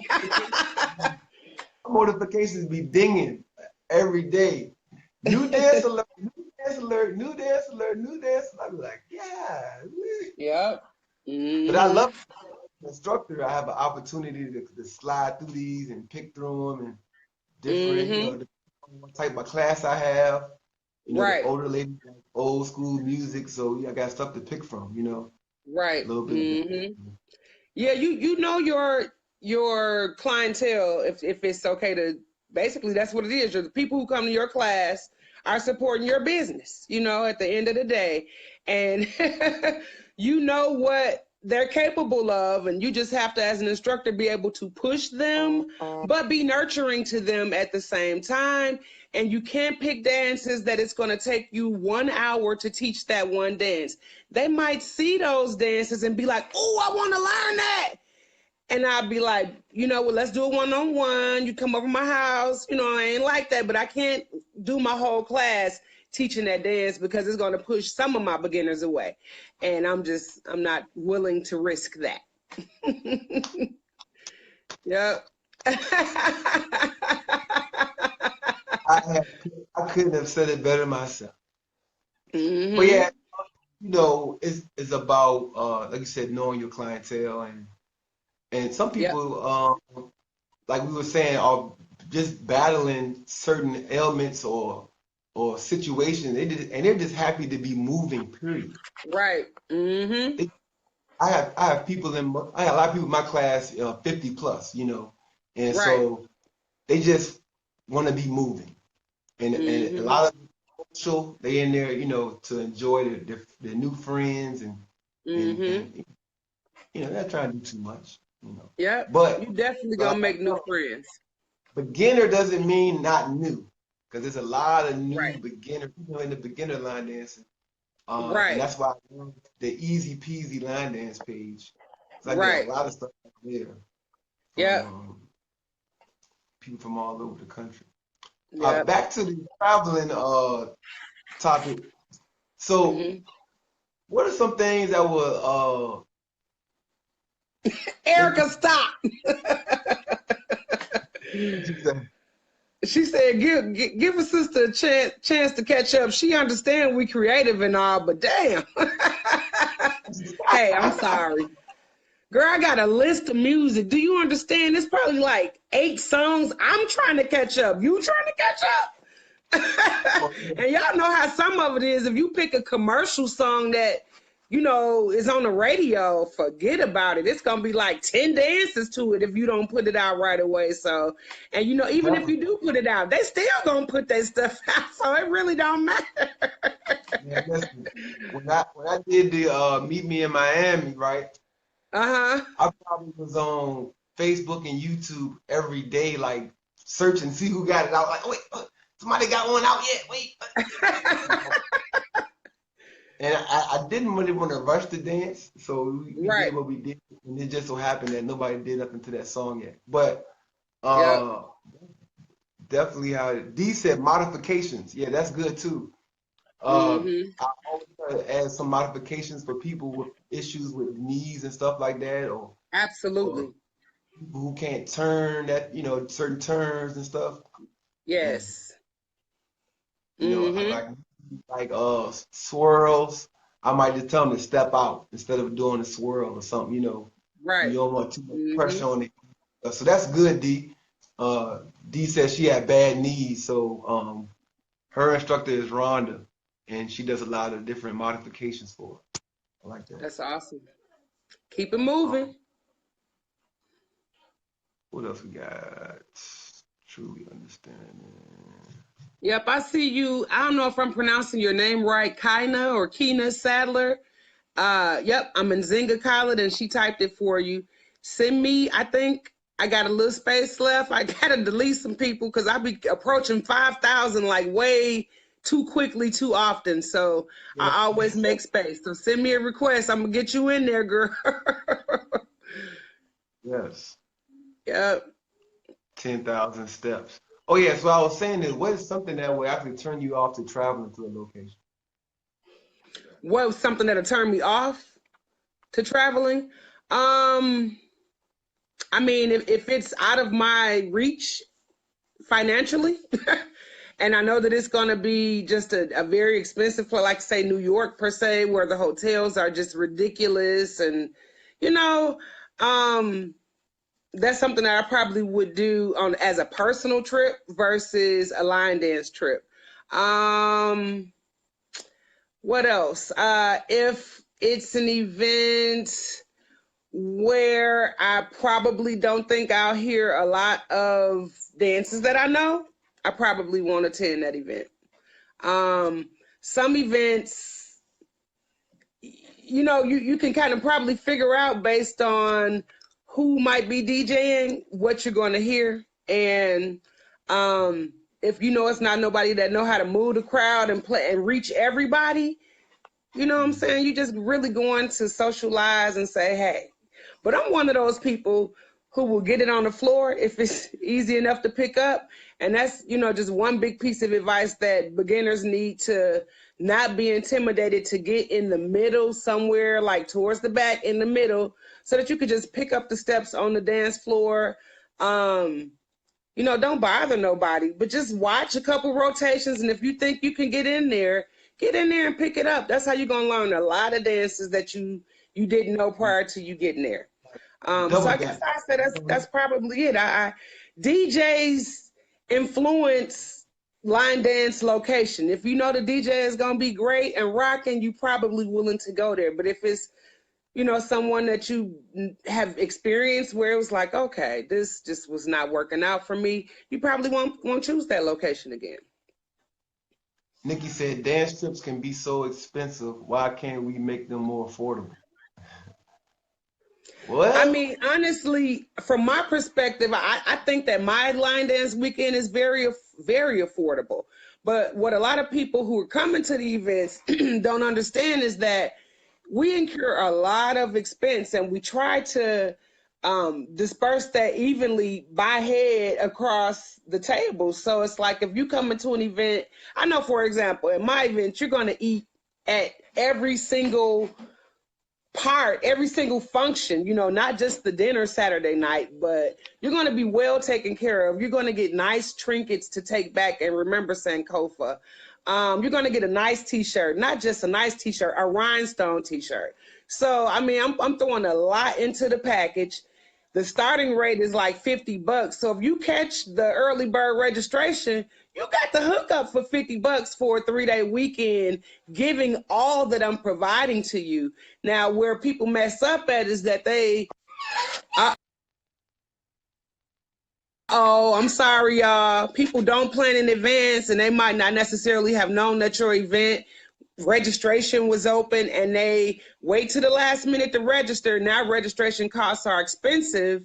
notifications be dinging every day. New dance alert, new dance alert, new dance alert, new dance alert. I'm like, yeah. Yep. But I love the instructor. I have an opportunity to slide through these and pick through them and different, you know, the what type of class I have. You know, the Right. older ladies like old school music, so yeah, I got stuff to pick from, you know, Right. a little bit of that. Yeah, you know your clientele, if it's okay to, basically that's what it is. The people who come to your class are supporting your business, you know, at the end of the day. And you know what they're capable of, and you just have to, as an instructor, be able to push them, but be nurturing to them at the same time. And you can't pick dances that it's going to take you 1 hour to teach that one dance. They might see those dances and be like, oh, I want to learn that. And I'd be like, you know, well, let's do a one-on-one. You come over to my house. You know, I ain't like that, but I can't do my whole class teaching that dance because it's going to push some of my beginners away. And I'm not willing to risk that. Yep. I couldn't have said it better myself. Mm-hmm. But yeah, you know, it's about like you said, knowing your clientele and some people like we were saying are just battling certain ailments or situations. They're just happy to be moving, period. Right. Mm-hmm. I have people I have a lot of people in my class 50 plus, you know, and Right. so they just want to be moving. And a lot of social, they in there, you know, to enjoy their new friends and you know, they're not trying to do too much, you know. Yep. But You definitely gonna make new friends. beginner doesn't mean not new, because there's a lot of new Right. beginner, you know, in the beginner line dancing. And Right. that's why I love the easy peasy line dance page. Because I get a Right. lot of stuff out there from Yep. people from all over the country. Yep. Back to the traveling topic. So, what are some things that were Erica, stop. She said, give a sister a chance to catch up. She understands we creative and all, but damn. Hey, I'm sorry. Girl, I got a list of music. Do you understand? It's probably like 8 songs. I'm trying to catch up. You trying to catch up? And y'all know how some of it is. If you pick a commercial song that, you know, is on the radio, forget about it. It's going to be like 10 dances to it if you don't put it out right away. So, and you know, even if you do put it out, they still going to put that stuff out. So it really don't matter. Yeah, listen, when I did the Meet Me in Miami, right? Uh-huh. I probably was on Facebook and YouTube every day, like searching, see who got it out. Like, oh, wait, somebody got one out yet. Wait. And I didn't really want to rush the dance, so we Right. did what we did, and it just so happened that nobody did nothing to that song yet. But Yep. uh, definitely how D said modifications. Yeah, that's good too. Mm-hmm. I always try to add some modifications for people with issues with knees and stuff like that, or Absolutely. people who can't turn that, certain turns and stuff. And Yes. I Mm-hmm. like swirls. I might just tell them to step out instead of doing a swirl or something. Right. You don't want too much Mm-hmm. pressure on it. So that's good, D. D says she had bad knees, so her instructor is Rhonda, and she does a lot of different modifications for her. I like that. That's awesome. Keep it moving. What else we got? Truly understanding. Yep, I see you. I don't know if I'm pronouncing your name right, Kina or Kina Sadler. Yep, I'm in Zinga Khaled, and she typed it for you. Send me, I think I got a little space left. I gotta delete some people because I be approaching 5,000 like way too quickly, too often. So Yeah. I always make space. So send me a request. I'm gonna get you in there, girl. Yes. Yep. 10,000 steps. Oh, yeah. So I was saying that what is something that will actually turn you off to traveling to a location? What was something that'll turn me off to traveling? Um, I mean, if it's out of my reach financially, and I know that it's going to be just a very expensive place, like say New York per se, where the hotels are just ridiculous, and you know, um, that's something that I probably would do on as a personal trip versus a line dance trip. Um, what else? If it's an event where I probably don't think I'll hear a lot of dances that I know, I probably won't attend that event. Um, some events, you can kind of probably figure out based on who might be DJing what you're going to hear, and if you know it's not nobody that know how to move the crowd and play and reach everybody, you know what I'm saying? You just really going to socialize and say, hey. But I'm one of those people who will get it on the floor if it's easy enough to pick up. And that's, just one big piece of advice that beginners need to not be intimidated to get in the middle somewhere, like towards the back in the middle, so that you could just pick up the steps on the dance floor. Don't bother nobody, but just watch a couple rotations. And if you think you can get in there and pick it up. That's how you're going to learn a lot of dances that you didn't know prior to you getting there. So Double I guess dap. I said that's probably it. DJs influence line dance location. If you know the DJ is going to be great and rocking, you probably willing to go there. But if it's someone that you have experienced where it was like, okay, this just was not working out for me, you probably won't choose that location again. Nikki said dance trips can be so expensive. Why can't we make them more affordable? I Well, mean, honestly, from my perspective, I think that my line dance weekend is very, very affordable. But what a lot of people who are coming to the events don't understand is that we incur a lot of expense, and we try to disperse that evenly by head across the table. So it's like if you come into an event, I know, for example, at my event, you're going to eat at every single every single function, not just the dinner Saturday night, but you're going to be well taken care of. You're going to get nice trinkets to take back and remember Sankofa. You're going to get a nice t-shirt, not just a nice t-shirt, a rhinestone t-shirt. So, I mean, I'm throwing a lot into the package. The starting rate is like $50. So if you catch the early bird registration, you got the hookup for $50 for a 3-day weekend, giving all that I'm providing to you. Now, where people mess up at is that I'm sorry, y'all. People don't plan in advance, and they might not necessarily have known that your event registration was open and they wait to the last minute to register. Now registration costs are expensive,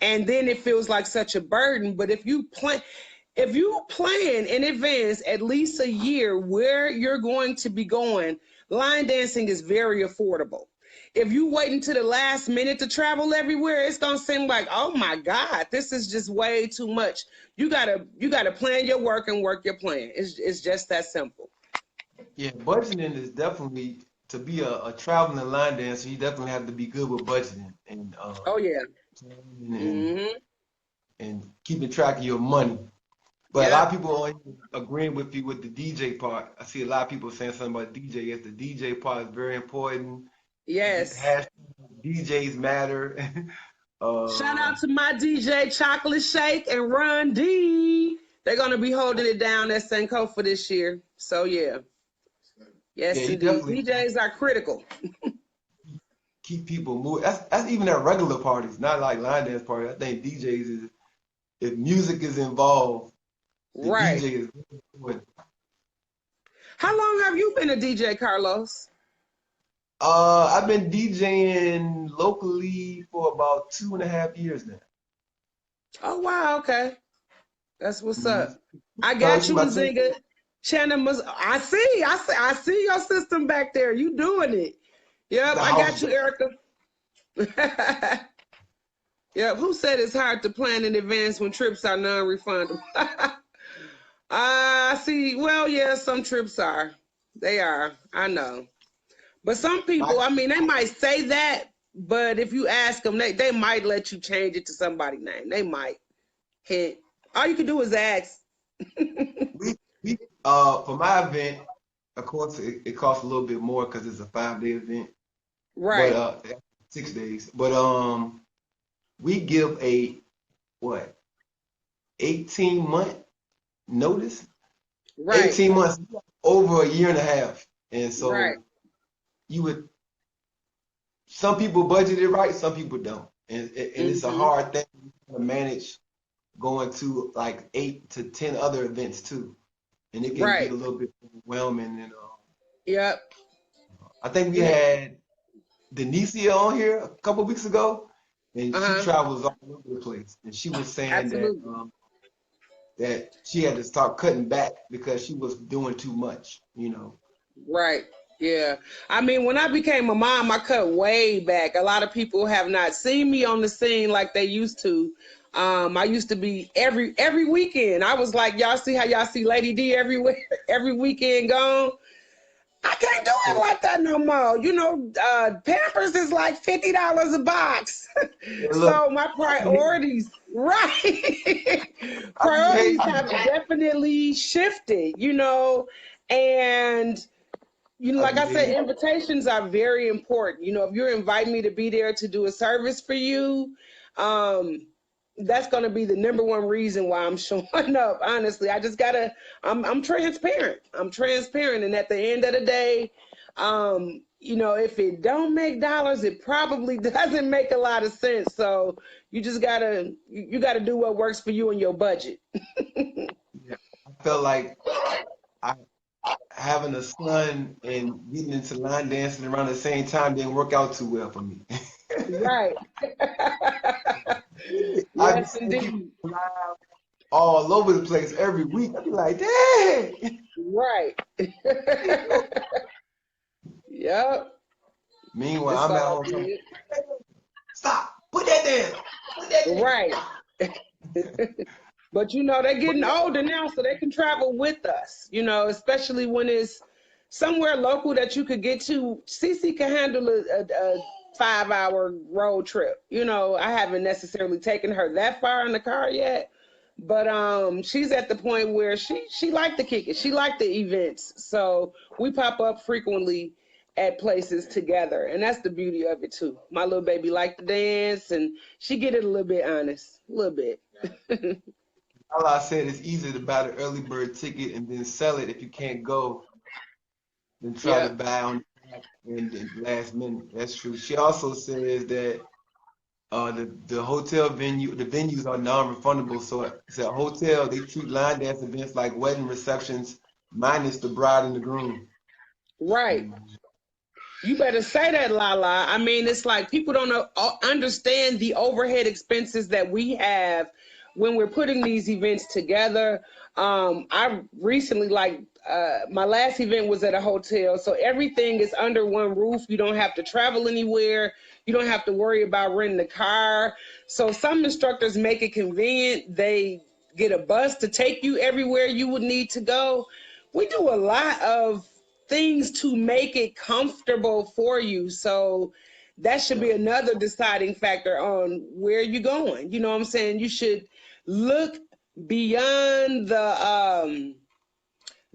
and then it feels like such a burden. But if you plan in advance at least a year where you're going to be going, line dancing is very affordable. If you wait until the last minute to travel everywhere, it's gonna seem like, oh my God, this is just way too much. You gotta plan your work and work your plan. It's just that simple. Yeah, budgeting is definitely to be a traveling line dancer. You definitely have to be good with budgeting and Oh yeah. and, Mm-hmm. and keeping track of your money. But a lot of Yep. people are agreeing with you with the DJ part. I see a lot of people saying something about DJ. Yes, the DJ part is very important. Yes. Hashtag DJs matter. Shout uh, out to my DJ Chocolate Shake and Run D. They're gonna be holding it down at Sankofa this year. So yeah. yeah, Yes you indeed. definitely DJs are critical. keep people moving. That's even at regular parties, not like line dance parties. I think DJs is if music is involved, the Right. DJ is very important. How long have you been a DJ, Carlos? I've been DJing locally for about 2.5 years now. Oh wow, okay. That's what's Mm-hmm. up. I You got see you, my team? Nzinga. Shannon must I see your system back there. You doing it. Yep, The I house. got you, Erica. Yep. Who said it's hard to plan in advance when trips are non-refundable? See, well, yeah, some trips are. They are. I know. But some people, My, I mean, they might say that, but if you ask them, they might let you change it to somebody's name. They might. Hint. All you can do is ask. we, we, for my event, of course, it costs a little bit more because it's a 5-day event, but Right. 6 days. But we give a what 18-month notice. Right. 18 months, over a year and a half, and Right. so you would. Some people budget it right, some people don't, and it's a Hmm. hard thing to manage going to like 8 to 10 other events too, and it can get Right. a little bit overwhelming. And Yep. I think we Yeah. had Denicia on here a couple weeks ago, and she Uh-huh. travels all over the place, and she was saying Absolutely. that she had to start cutting back because she was doing too much, you know. Right. Yeah. I mean, when I became a mom, I cut way back. A lot of people have not seen me on the scene like they used to. I used to be every weekend. I was like, y'all see how y'all see Lady D everywhere, every weekend gone. I can't do it So like that no more. Pampers is like $50 a box. yeah, look, So my I can hear, priorities, right? I can hear Priorities have you. definitely shifted, and I like can I hear said, you. invitations are very important. If you're inviting me to be there to do a service for you, um, that's going to be the number one reason why I'm showing up. Honestly, I just gotta. I'm transparent. I'm transparent, and at the end of the day, if it don't make dollars, it probably doesn't make a lot of sense. So you gotta do what works for you and your budget. Yeah, I felt like I having a son and getting into line dancing around the same time didn't work out too well for me. Right. I'd be Yes, seeing people indeed. live all over the place every week. I'd be like, dang, Right. Yep. meanwhile, It's I'm at all home telling good. stop, put that down, put that Right. But they're getting down. older now, so they can travel with us, especially when it's somewhere local that you could get to. Cece can handle a 5-hour road trip. I haven't necessarily taken her that far in the car yet, but she's at the point where she liked to kick it. She liked the events. So we pop up frequently at places together, and that's the beauty of it too. My little baby liked to dance, and she get it a little bit honest, a little bit. All I said is easier to buy the early bird ticket and then sell it if you can't go than try to Yep. buy on and the last minute. That's true. She also says that the hotel venue, the venues are non-refundable. So it's a hotel, they treat line dance events like wedding receptions minus the bride and the groom. Right. You better say that, Lala. I mean, it's like people don't understand the overhead expenses that we have when we're putting these events together. I recently, my last event was at a hotel, so everything is under one roof. You don't have to travel anywhere. You don't have to worry about renting a car. So some instructors make it convenient. They get a bus to take you everywhere you would need to go. We do a lot of things to make it comfortable for you. So that should be another deciding factor on where you're going. You know what I'm saying? You should look beyond the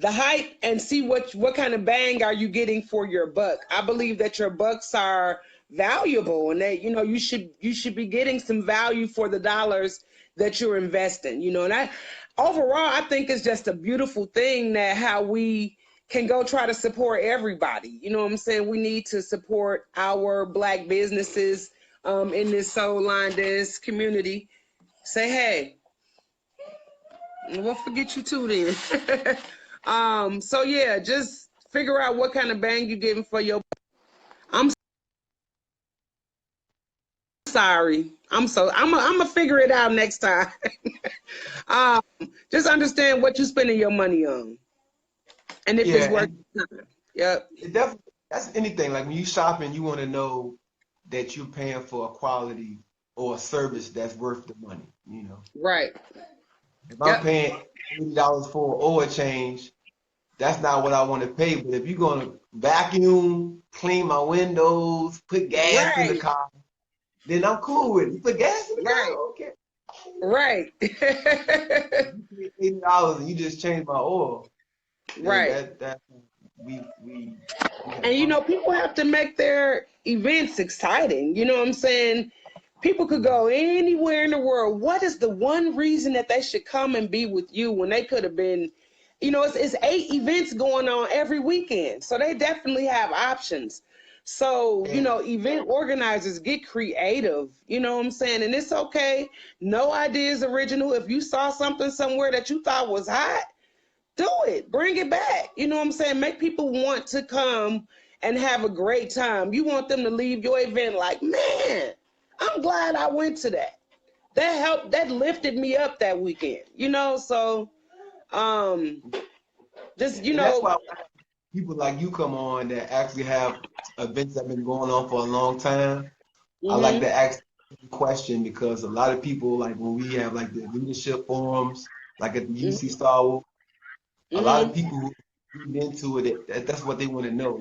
hype and see what kind of bang are you getting for your buck. I believe that your bucks are valuable and that you should be getting some value for the dollars that you're investing. And overall I think it's just a beautiful thing that how we can go try to support everybody. You know what I'm saying? We need to support our Black businesses in this soul line dance community. Say hey. We'll forget you too then. So yeah, just figure out what kind of bang you're getting for your. I'm sorry. I'm gonna figure it out next time. Just understand what you're spending your money on, and if it's worth your time. Yep. It definitely, that's anything. Like when you shopping, you want to know that you're paying for a quality or a service that's worth the money. Right. If I'm paying $80 for an oil change, that's not what I want to pay. But if you're gonna vacuum, clean my windows, put gas in the car, then I'm cool with it. You put gas in the car, okay. Right. $80 and you just change my oil. Right. That we And people have to make their events exciting. You know what I'm saying? People could go anywhere in the world. What is the one reason that they should come and be with you when they could have been, it's 8 events going on every weekend. So they definitely have options. So, event organizers get creative, you know what I'm saying? And it's okay. No idea is original. If you saw something somewhere that you thought was hot, do it. Bring it back. You know what I'm saying? Make people want to come and have a great time. You want them to leave your event like, man, I'm glad I went to that. That helped, that lifted me up that weekend, so just, that's why people like you come on that actually have events that have been going on for a long time. I like to ask the question because a lot of people, like when we have like the leadership forums, like at the UC Star, a lot of people who read into it, that's what they want to know.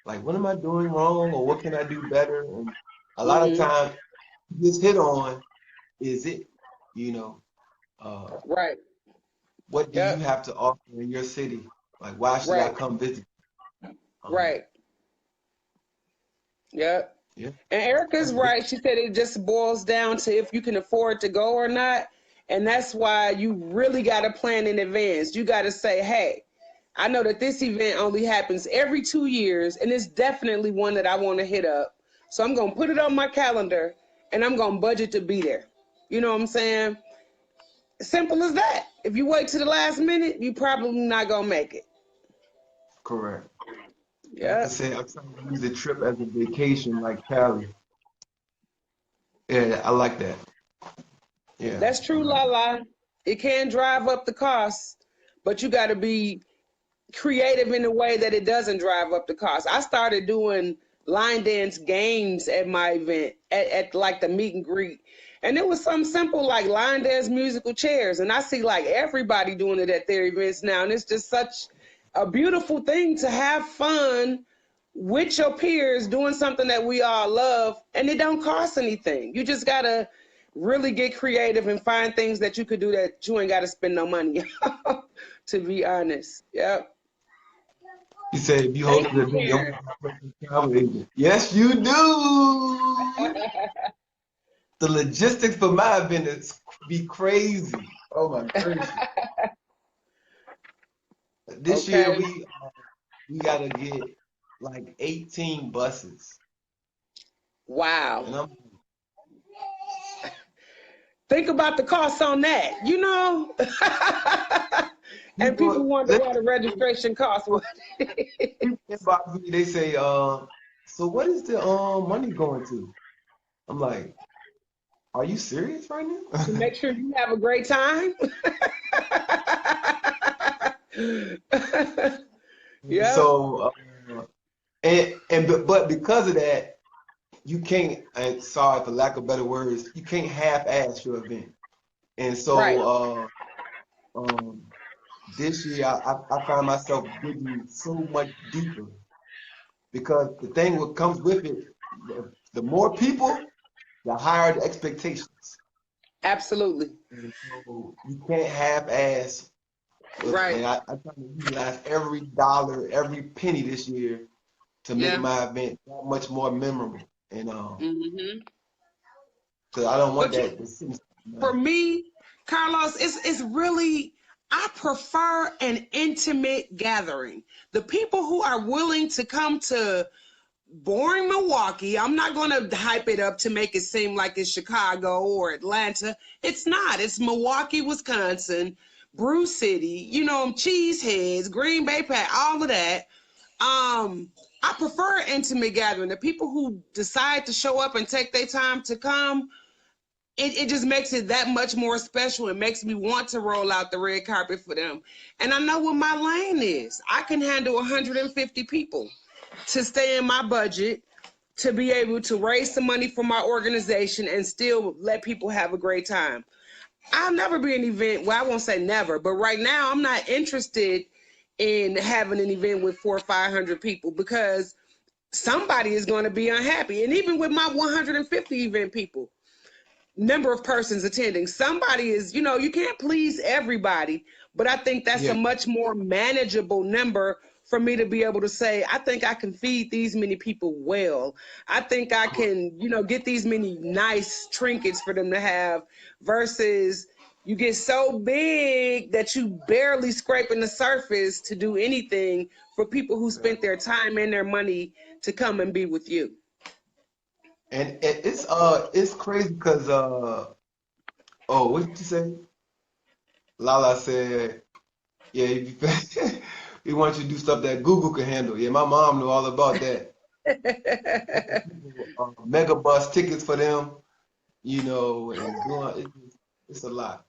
Like what am I doing wrong or what can I do better? And a lot of times this hit on is it, right. What do you have to offer in your city? Like, why should I come visit? Right. Yep. Yeah. And Erica's right. She said it just boils down to if you can afford to go or not. And that's why you really got to plan in advance. You got to say, hey, I know that this event only happens every 2 years, and it's definitely one that I want to hit up. So I'm going to put it on my calendar, and I'm going to budget to be there. You know what I'm saying? Simple as that. If you wait to the last minute, you probably not going to make it. Correct. Yeah. Like I said, I'm trying to use the trip as a vacation like Cali. Yeah, I like that. Yeah. That's true, Lala. It can drive up the cost, but you got to be creative in a way that it doesn't drive up the cost. I started doing line dance games at my event, at like the meet and greet. And it was something simple like line dance musical chairs. And I see like everybody doing it at their events now. And it's just such a beautiful thing to have fun with your peers doing something that we all love. And it don't cost anything. You just got to really get creative and find things that you could do that you ain't got to spend no money on, to be honest. Yep. You said if you hosted an event, you don't travel agent. Yes, you do. The logistics for my event is be crazy. Oh my gracious. This year we gotta get like 18 buses. Wow. And think about the cost on that, And people wonder let- why the registration costs what. people inbox me, they say, so what is the money going to? I'm like, are you serious right now? To make sure you have a great time. Yeah, So, but because of that, you can't, and sorry for lack of better words, you can't half-ass your event. And right. so, this year I find myself digging so much deeper because the thing what comes with it, the more people, the higher the expectations. Absolutely. And so you can't half-ass. Right. And I try to utilize every dollar, every penny this year to make Yeah. my event that much more memorable. And Hmm. because I don't want But that to sit. for me, Carlos, it's really, I prefer an intimate gathering. The people who are willing to come to boring Milwaukee, I'm not going to hype it up to make it seem like it's Chicago or Atlanta. It's not. It's Milwaukee, Wisconsin, Brew City, Cheeseheads, Green Bay Pack, all of that. I prefer an intimate gathering. The people who decide to show up and take their time to come, it just makes it that much more special. It makes me want to roll out the red carpet for them. And I know what my lane is. I can handle 150 people to stay in my budget, to be able to raise some money for my organization and still let people have a great time. I'll never be an event, well, I won't say never, but right now I'm not interested in having an event with 400 or 500 people because somebody is going to be unhappy. And even with my 150 event people, number of persons attending, somebody is, you can't please everybody, but I think that's a Yeah. much more manageable number for me to be able to say, I think I can feed these many people well. I think I can, get these many nice trinkets for them to have versus you get so big that you barely scraping the surface to do anything for people who spent their time and their money to come and be with you. And it's crazy because what did you say? Lala said, yeah, we want you to do stuff that Google can handle. Yeah, my mom knew all about that. People, mega bus tickets for them, and doing it's a lot,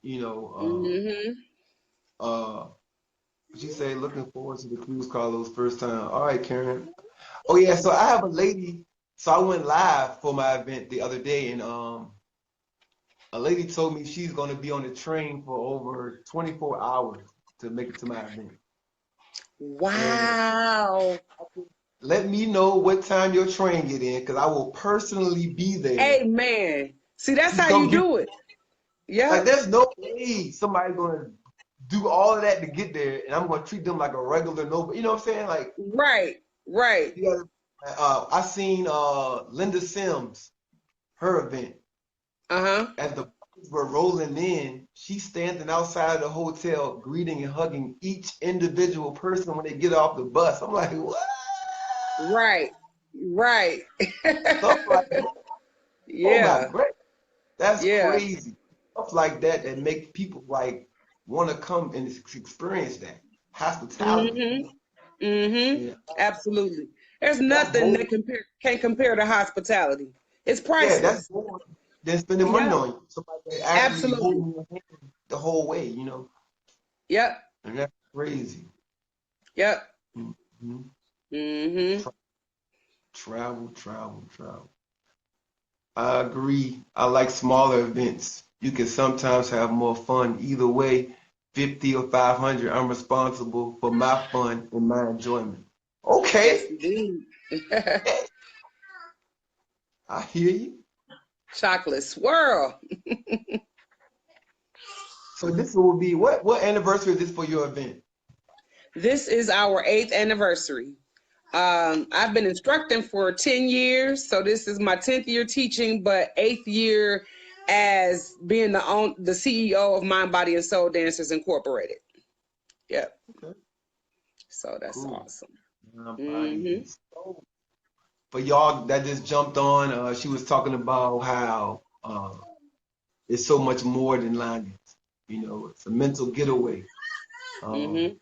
Hmm. She say looking forward to the cruise Carlos first time. All right, Karen. Oh yeah, so I have a lady. So I went live for my event the other day, and a lady told me she's going to be on the train for over 24 hours to make it to my event. And Wow. let me know what time your train get in, because I will personally be there Amen. See, that's to how come you get do you. it. Like, Yep. there's no way somebody's going to do all of that to get there, and I'm going to treat them like a regular nobody. You know what I'm saying? Like, Right. Right. you gotta, I seen Linda Sims, her event. Uh-huh. As the buses were rolling in, she's standing outside of the hotel, greeting and hugging each individual person when they get off the bus. I'm like, what? Right. Right. Stuff like that. Oh my Yeah. God, that's Yeah. crazy. Stuff like that that make people like want to come and experience that hospitality. Mm-hmm. Mm-hmm. Yeah, Absolutely. There's that's nothing more. that can compare to hospitality. It's Yeah, that's priceless. more than spending money Yep. on you. Somebody that actually Absolutely. holding your hand the whole way. Yep. And that's crazy. Yep. Mhm. Mm-hmm. Tra- Travel, travel, travel. I agree. I like smaller events. You can sometimes have more fun. Either way, 50 or 500, I'm responsible for my fun and my enjoyment. Yes, Okay, indeed. I hear you. Chocolate swirl. So this will be what anniversary is this for your event? This is our 8th anniversary. I've been instructing for 10 years, so this is my 10th year teaching, but 8th year as being the CEO of Mind, Body, and Soul Dancers Incorporated. Yep. Okay, So that's cool. awesome. My body Hmm. and soul. For y'all that just jumped on, she was talking about how it's so much more than line dance. It's a mental getaway. Mm-hmm.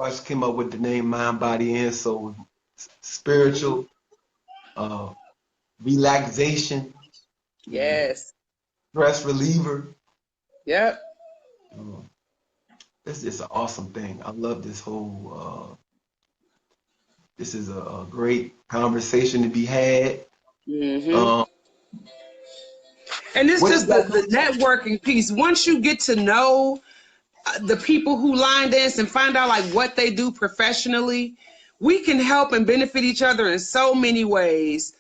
I just came up with the name Mind, Body, and Soul. Mm-hmm. Spiritual, uh, relaxation, you know, Yes. stress reliever. Yep. Uh, it's just an awesome thing. I love this whole. This is a great conversation to be had. Mm-hmm. Um, And it's what you just got the coming up? networking piece. Once you get to know the people who line dance and find out like what they do professionally, we can help and benefit each other in so many ways.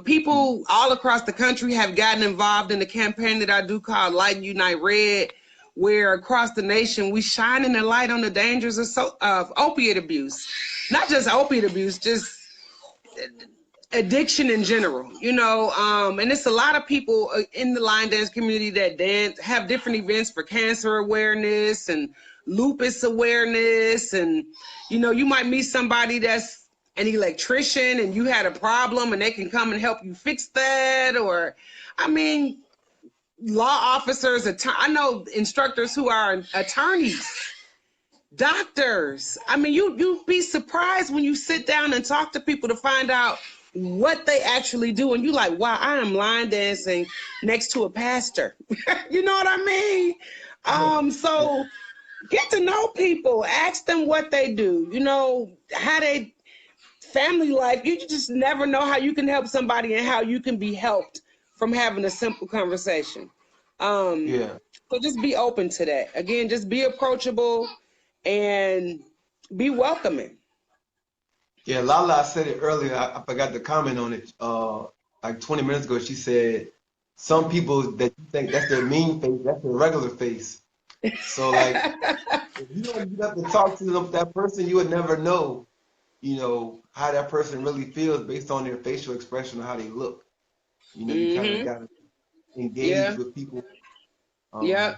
People all across the country have gotten involved in the campaign that I do called Light Unite Red, where across the nation we shining a light on the dangers of opiate abuse. Not just opiate abuse, just addiction in general, and it's a lot of people in the line dance community that dance, have different events for cancer awareness and lupus awareness. And, you might meet somebody that's an electrician and you had a problem and they can come and help you fix that. Or, I mean, law officers, I know instructors who are attorneys, doctors. I mean, you'd be surprised when you sit down and talk to people to find out what they actually do, and you like, wow, I am line dancing next to a pastor. You know what I mean? So get to know people, ask them what they do, how they family life. You just never know how you can help somebody and how you can be helped from having a simple conversation. um Yeah, so just be open to that. Again, just be approachable and be welcoming. yeah. Lala said it earlier. I forgot to comment on it. Like 20 minutes ago, she said some people that you think that's their mean face, that's their regular face. So like, if you don't get up and talk to that person, you would never know, how that person really feels based on their facial expression or how they look. You kind of Mm-hmm. got to engage Yeah. with people, Yeah.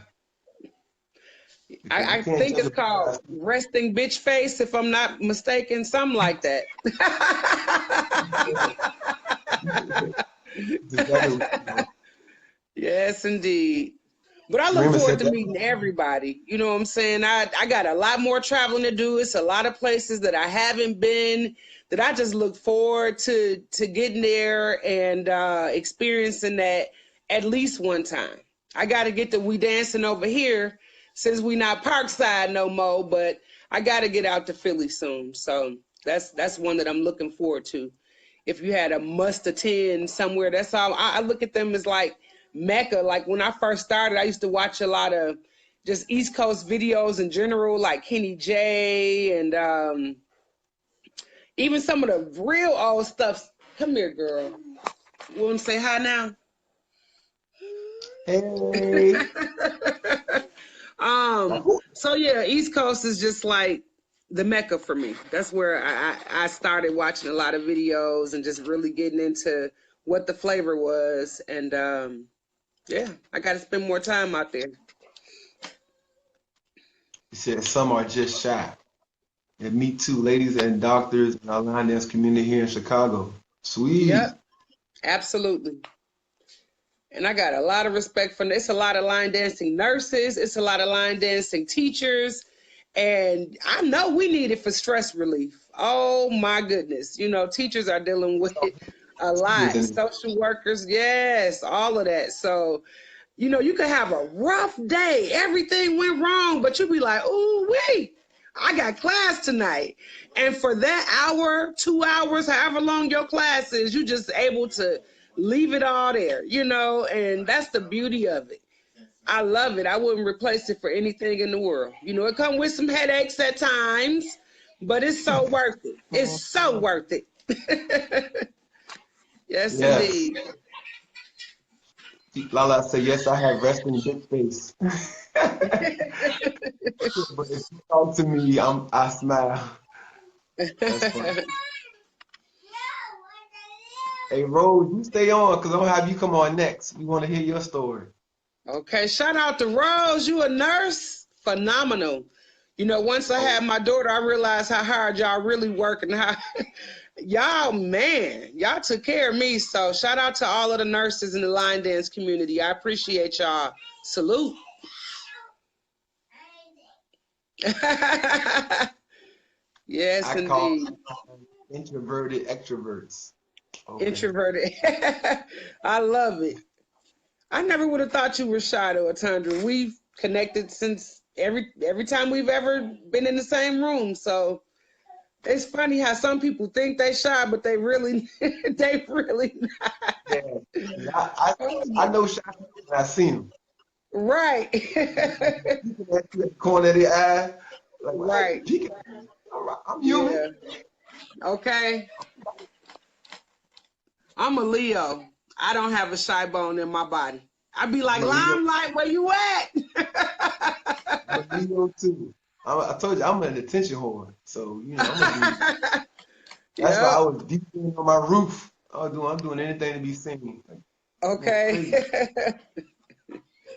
because you I can't think judge it's a book by called its resting bitch face, if I'm not mistaken, something like that. cover. It's exactly what Yes, indeed. But I look Sharima forward said to that. meeting everybody. You know what I'm saying? I got a lot more traveling to do. It's a lot of places that I haven't been, that I just look forward to getting there and experiencing that at least one time. I got to get the We Dancing over here since we not Parkside no more, but I got to get out to Philly soon. So that's one that I'm looking forward to. If you had a must attend somewhere, that's all. I look at them as like Mecca. Like when I first started, I used to watch a lot of just East Coast videos in general, like Kenny J and even some of the real old stuff. Come here, girl. You want to say hi now? Hey. So yeah, East Coast is just like the Mecca for me. That's where I started watching a lot of videos and just really getting into what the flavor was. And yeah, I got to spend more time out there. He said some are just shy. And me too, ladies and doctors in our line dance community here in Chicago. Sweet. Yep, absolutely. And I got a lot of respect for it's a lot of line dancing nurses, it's a lot of line dancing teachers, and I know we need it for stress relief. Oh my goodness. Teachers are dealing with it a lot. Social workers, yes, all of that. So, you could have a rough day, everything went wrong, but you'll be like, ooh, wait, I got class tonight. And for that hour, 2 hours, however long your class is, you just able to leave it all there, and that's the beauty of it. I love it. I wouldn't replace it for anything in the world. It comes with some headaches at times, but it's so worth it. It's so worth it. Yes, Yes. indeed. Lala said, yes, I have resting bitch face. But if you talk to me, I smile. That's funny. Hey, Rose, you stay on because I'm gonna have you come on next. We want to hear your story. Okay, shout out to Rose. You a nurse? Phenomenal. Once I Oh, had my daughter, I realized how hard y'all really work and how y'all, man, y'all took care of me. So shout out to all of the nurses in the line dance community. I appreciate y'all. Salute. Yes, I call indeed. introverted extroverts. Okay. Introverted. I love it. I never would have thought you were shy though, Tundra. We've connected since every time we've ever been in the same room. So it's funny how some people think they shy, but they really they really not. Yeah. I know shy people when I seen them. Right. People at you at the corner of the eye, like, why are you Right. peeking at me? All right, I'm human. Yeah. Okay. I'm a Leo. I don't have a shy bone in my body. I'd be like, I'm a Leo. Limelight, where you at? I'm a Leo too. I told you I'm an attention whore. So, I'm gonna do. That's why I Yep. was deep in on my roof. I'm doing anything to be seen. Like, going crazy. Okay.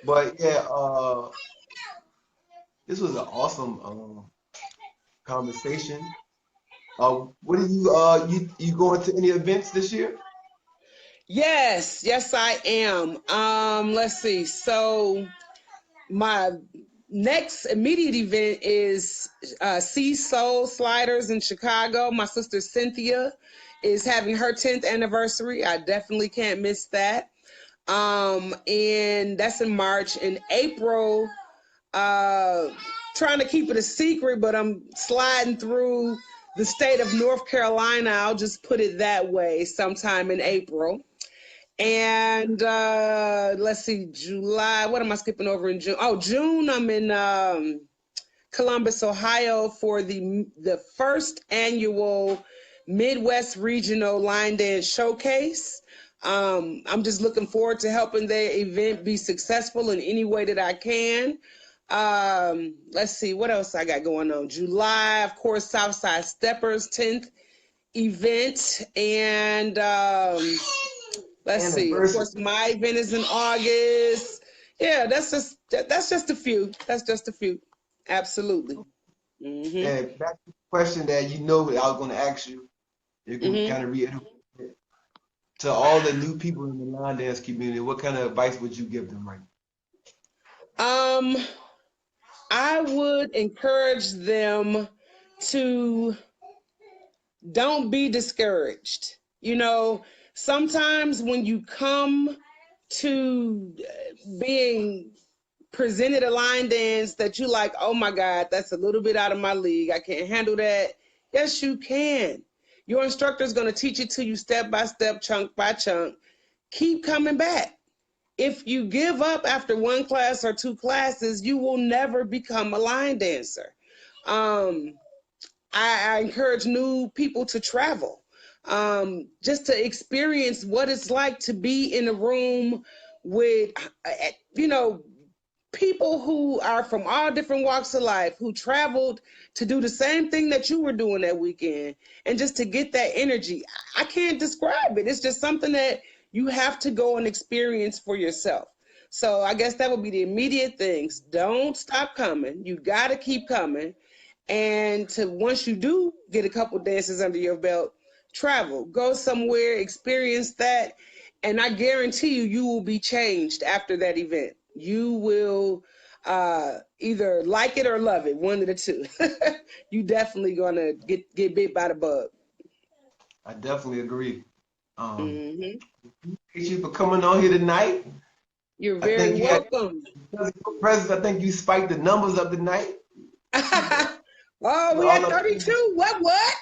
But yeah, this was an awesome conversation. What are you going to any events this year? Yes, I am. Let's see. So my next immediate event is Sea Soul Sliders in Chicago. My sister Cynthia is having her 10th anniversary. I definitely can't miss that. And that's in March. In April, uh, trying to keep it a secret, but I'm sliding through the state of North Carolina. I'll just put it that way, sometime in April. And let's see, July. What am I skipping over in June? Oh, June, I'm in Columbus, Ohio for the first annual Midwest Regional Line Dance Showcase. I'm just looking forward to helping the event be successful in any way that I can. Let's see, what else I got going on? July, of course, Southside Steppers 10th event. And let's see, of Anniversary. course, my event is in August. Yeah, that's just a few. That's just a few. Absolutely. Mm-hmm. And back to the question that that I was going to ask you. You can Mm-hmm. kind of reiterate it. To all the new people in the line dance community, what kind of advice would you give them right Um, I would encourage them to don't be discouraged. Sometimes when you come to being presented a line dance that you like, oh my God, that's a little bit out of my league. I can't handle that. Yes, you can. Your instructor is going to teach it to you step by step, chunk by chunk. Keep coming back. If you give up after one class or two classes, you will never become a line dancer. Um, I encourage new people to travel, just to experience what it's like to be in a room with, you know, people who are from all different walks of life, who traveled to do the same thing that you were doing that weekend, and just to get that energy. I can't describe it. It's just something that you have to go and experience for yourself. So I guess that would be the immediate things. Don't stop coming. You got to keep coming. And once you do get a couple dances under your belt, travel, go somewhere, experience that, and I guarantee you will be changed after that event. You will either like it or love it, one of the two. You definitely gonna get bit by the bug. now? I definitely agree. Um, Hmm. Thank you for coming on here tonight. You're I very think you had welcome. because of your presence. I think you spiked the numbers of the night. Oh, we All at up in 32. What?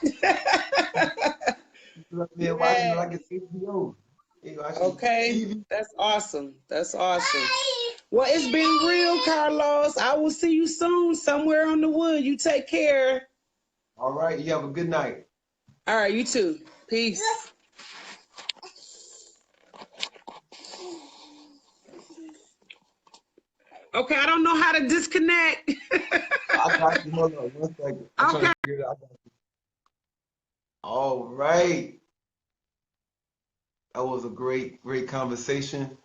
there watching it Yeah. like it's HBO. You watching Okay. TV. That's awesome. That's awesome. Well, it's been real, Carlos. I will see you soon somewhere on the wood. You take care. All right, you have a good night. All right, you too. Peace. Okay, I don't know how to disconnect. I got you. Hold on 1 second. I'm trying Okay. to figure it out. All right. That was a great conversation.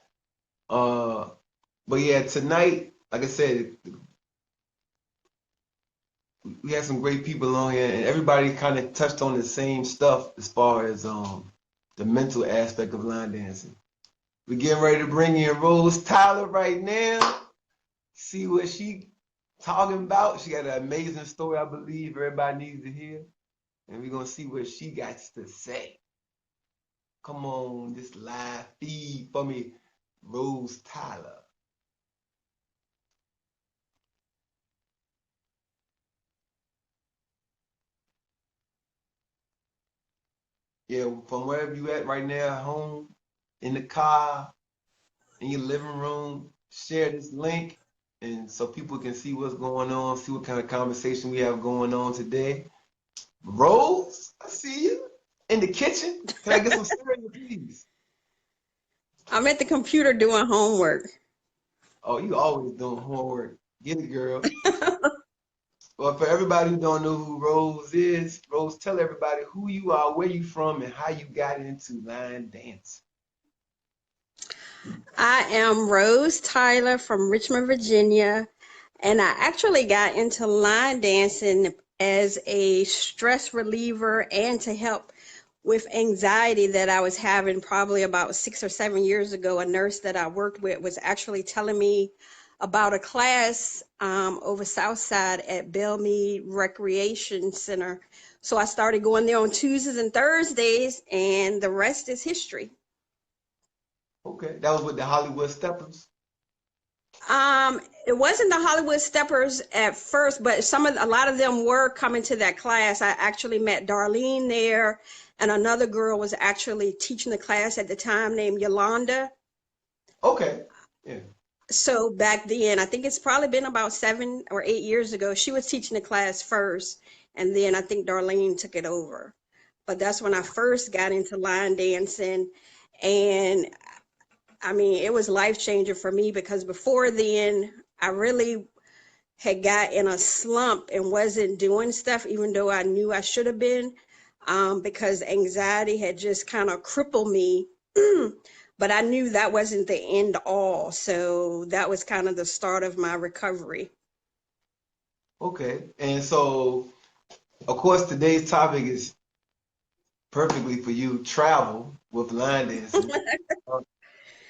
Uh, but yeah, tonight, like I said, we had some great people on here, and everybody kind of touched on the same stuff as far as the mental aspect of line dancing. We're getting ready to bring in Rose Tyler right now. See what she talking about. She got an amazing story, I believe everybody needs to hear. And we're going to see what she got to say. Come on, this live feed for me, Rose Tyler. Yeah, from wherever you at right now, home, in the car, in your living room, share this link and so people can see what's going on, see what kind of conversation we have going on today. Rose, I see you in the kitchen. Can I get some cereal, please? I'm at the computer doing homework. Oh, you always doing homework. Get it, girl. Well, for everybody who don't know who Rose is, Rose, tell everybody who you are, where you from, and how you got into line dance. I am Rose Tyler from Richmond, Virginia, and I actually got into line dancing as a stress reliever and to help with anxiety that I was having probably about 6 or 7 years ago. A nurse that I worked with was actually telling me about a class over Southside at Bellmead Recreation Center. So I started going there on Tuesdays and Thursdays, and the rest is history. Okay, that was with the Hollywood Steppers. It wasn't the Hollywood Steppers at first, but a lot of them were coming to that class. I actually met Darlene there, and another girl was actually teaching the class at the time named Yolanda. Okay, yeah. So back then, I think it's probably been about 7 or 8 years ago, she was teaching the class first, and then I think Darlene took it over. But that's when I first got into line dancing, and I mean, it was life changing for me because before then, I really had got in a slump and wasn't doing stuff, even though I knew I should have been, because anxiety had just kind of crippled me. But I knew that wasn't the end all. So that was kind of the start of my recovery. Okay, and so of course today's topic is perfectly for you, travel with line dancing. Uh,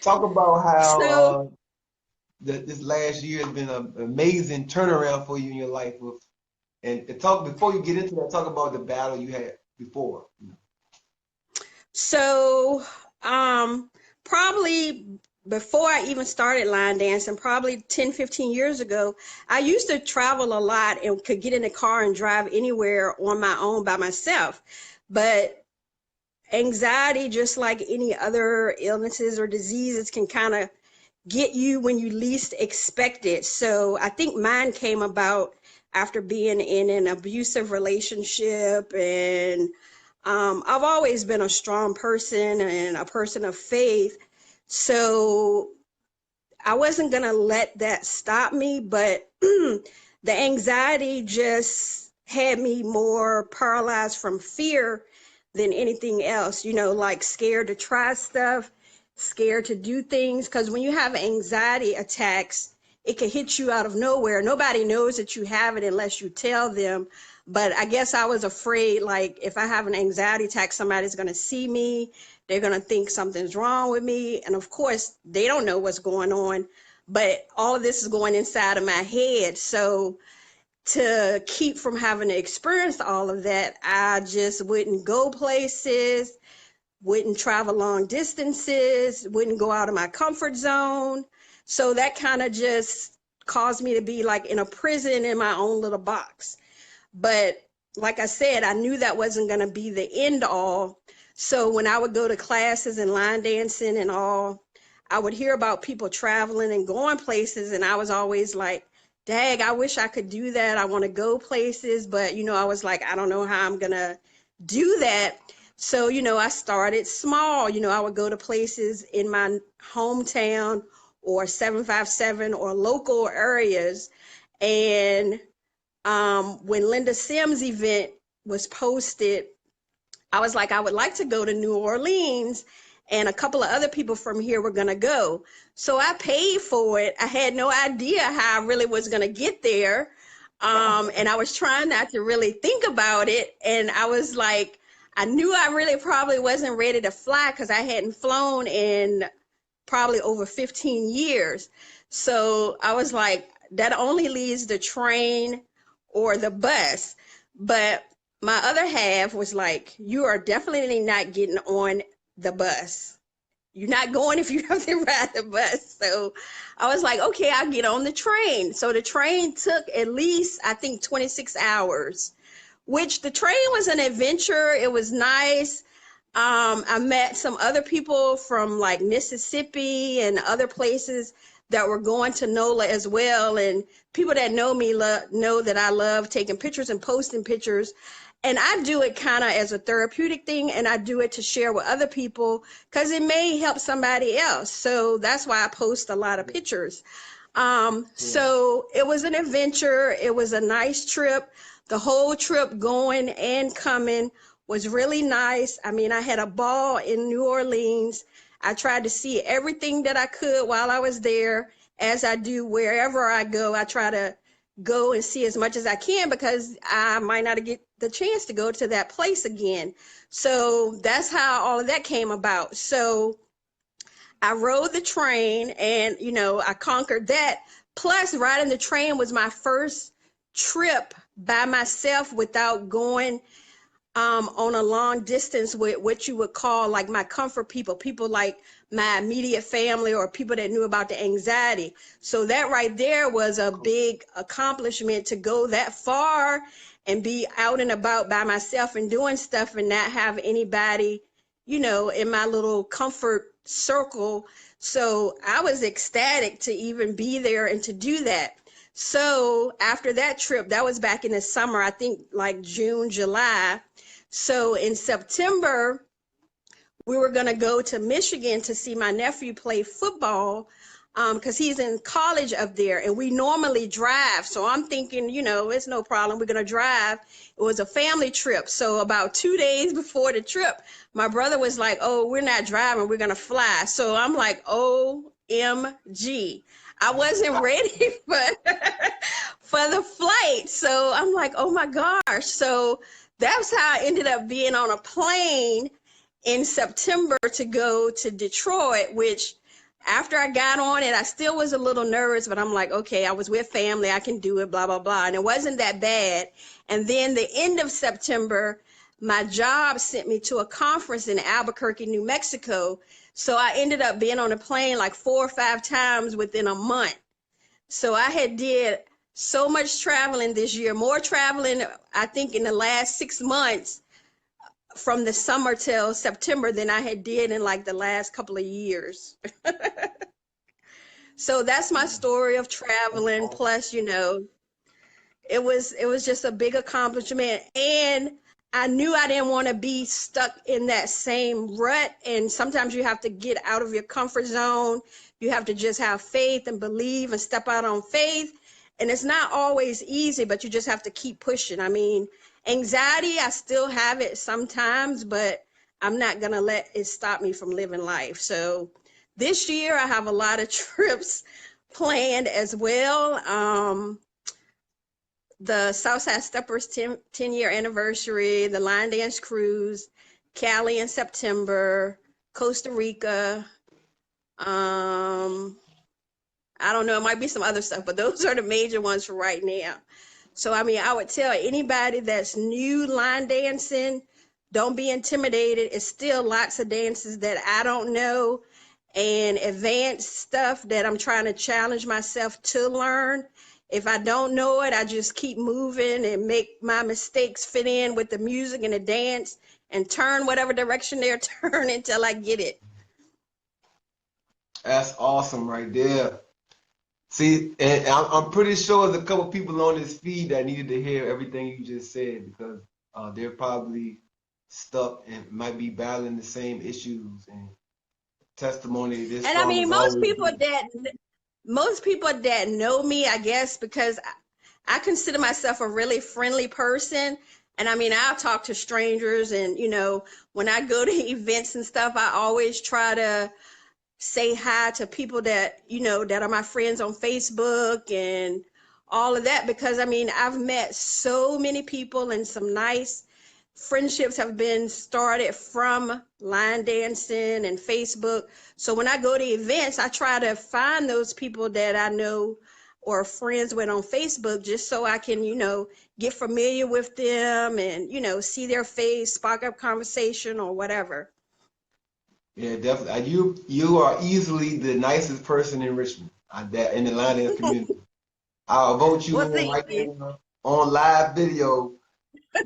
Talk about how So this last year has been an amazing turnaround for you in your life with, and talk before you get into that, talk about the battle you had before. So, probably before I even started line dancing, probably 10, 15 years ago, I used to travel a lot and could get in a car and drive anywhere on my own by myself. But anxiety, just like any other illnesses or diseases, can kind of get you when you least expect it. So I think mine came about after being in an abusive relationship, and I've always been a strong person and a person of faith. So I wasn't going to let that stop me, but the anxiety just had me more paralyzed from fear than anything else, like scared to try stuff, scared to do things. Because when you have anxiety attacks, it can hit you out of nowhere. Nobody knows that you have it unless you tell them. But I guess I was afraid, like, if I have an anxiety attack, somebody's going to see me. They're going to think something's wrong with me. And of course, they don't know what's going on. But all of this is going inside of my head. So to keep from having to experience all of that, I just wouldn't go places, wouldn't travel long distances, wouldn't go out of my comfort zone. So that kind of just caused me to be like in a prison in my own little box. But like I said, I knew that wasn't going to be the end all. So when I would go to classes and line dancing and all, I would hear about people traveling and going places. And I was always like, dang, I wish I could do that. I want to go places. But, I was like, I don't know how I'm going to do that. So, I started small. I would go to places in my hometown or 757 or local areas. And when Linda Sims' event was posted, I was like, I would like to go to New Orleans, and a couple of other people from here were going to go. So I paid for it. I had no idea how I really was going to get there. And I was trying not to really think about it. And I was like, I knew I really probably wasn't ready to fly because I hadn't flown in probably over 15 years. So I was like, that only leaves the train or the bus. But my other half was like, you are definitely not getting on the bus. You're not going if you have to ride the bus. So I was like, okay, I'll get on the train. So the train took at least, I think, 26 hours, which the train was an adventure. It was nice. I met some other people from like Mississippi and other places that were going to NOLA as well. And people that know me know that I love taking pictures and posting pictures. And I do it kind of as a therapeutic thing, and I do it to share with other people because it may help somebody else. So that's why I post a lot of pictures. So it was an adventure. It was a nice trip. The whole trip going and coming was really nice. I mean, I had a ball in New Orleans. I tried to see everything that I could while I was there, as I do wherever I go. I try to go and see as much as I can because I might not get the chance to go to that place again. So that's how all of that came about. So I rode the train and, you know, I conquered that. Plus, riding the train was my first trip by myself without going on a long distance with what you would call like my comfort people like my immediate family or people that knew about the anxiety. So that right there was a big accomplishment, to go that far and be out and about by myself and doing stuff and not have anybody, you know, in my little comfort circle. So I was ecstatic to even be there and to do that. So after that trip, that was back in the summer, I think like June, July. So in September, we were going to go to Michigan to see my nephew play football because he's in college up there, and we normally drive. So I'm thinking, you know, it's no problem. We're going to drive. It was a family trip. So about 2 days before the trip, my brother was like, oh, we're not driving. We're going to fly. So I'm like, OMG. I wasn't ready for the flight. So I'm like, oh my gosh. So that's how I ended up being on a plane in September to go to Detroit, which after I got on it, I still was a little nervous, but I'm like, okay, I was with family, I can do it, blah, blah, blah. And it wasn't that bad. And then the end of September, my job sent me to a conference in Albuquerque, New Mexico. So I ended up being on a plane like 4 or 5 times within a month. So I had did so much traveling this year, more traveling, I think, in the last 6 months from the summer till September than I had did in like the last couple of years. So that's my story of traveling. Plus, you know, it was just a big accomplishment. And I knew I didn't want to be stuck in that same rut. And sometimes you have to get out of your comfort zone. You have to just have faith and believe and step out on faith. And it's not always easy, but you just have to keep pushing. I mean, anxiety, I still have it sometimes, but I'm not going to let it stop me from living life. So this year I have a lot of trips planned as well. The Southside Steppers 10-year anniversary, the Line Dance Cruise, Cali in September, Costa Rica. I don't know, it might be some other stuff, but those are the major ones for right now. So, I mean, I would tell anybody that's new line dancing, don't be intimidated. It's still lots of dances that I don't know and advanced stuff that I'm trying to challenge myself to learn. If I don't know it, I just keep moving and make my mistakes fit in with the music and the dance and turn whatever direction they're turning until I get it. That's awesome right there. See, and I'm pretty sure there's a couple people on this feed that needed to hear everything you just said, because they're probably stuck and might be battling the same issues, and testimony this And I strong mean, is always good. most people that know me, I guess, because I consider myself a really friendly person. And I mean, I'll talk to strangers, and, you know, when I go to events and stuff, I always try to say hi to people that, you know, that are my friends on Facebook and all of that, because I mean, I've met so many people and some nice friendships have been started from line dancing and Facebook. So when I go to events, I try to find those people that I know or friends with on Facebook, just so I can, get familiar with them and, see their face, spark up conversation or whatever. Yeah, definitely. You are easily the nicest person in Richmond, that in the line dance community. I'll vote you Well, in thank right you. now on live video.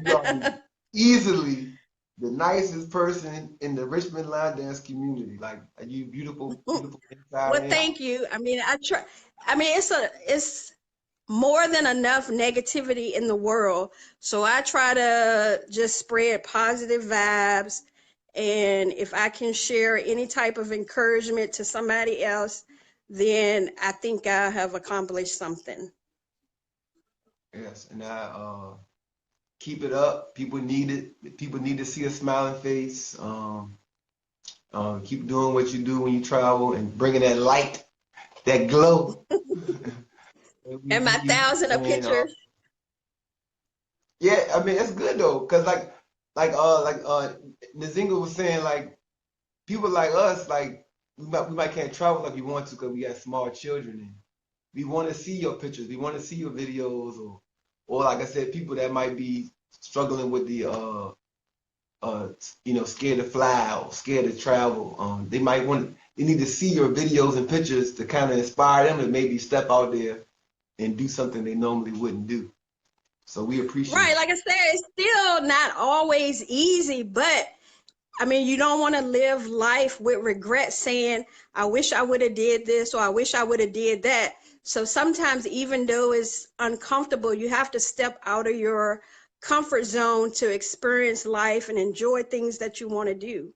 You are easily the nicest person in the Richmond line dance community. Like, are you beautiful, beautiful inside Well, and out? thank you. I mean, I try. I mean, it's more than enough negativity in the world, so I try to just spread positive vibes. And if I can share any type of encouragement to somebody else, then I think I have accomplished something. Yes, and I keep it up. People need it. People need to see a smiling face. Keep doing what you do when you travel and bringing that light, that glow. that we And my need. thousand of And pictures. yeah, I mean it's good though, cause like Nzinga was saying, like people like us, like we might can't travel like we want to, cause we got small children, and we want to see your pictures, we want to see your videos, or like I said, people that might be struggling with the scared to fly or scared to travel. They need to see your videos and pictures to kind of inspire them to maybe step out there and do something they normally wouldn't do. So we appreciate Right, it. like I said, it's still not always easy, but I mean, you don't want to live life with regret saying, I wish I would have did this or I wish I would have did that. So sometimes even though it's uncomfortable, you have to step out of your comfort zone to experience life and enjoy things that you want to do.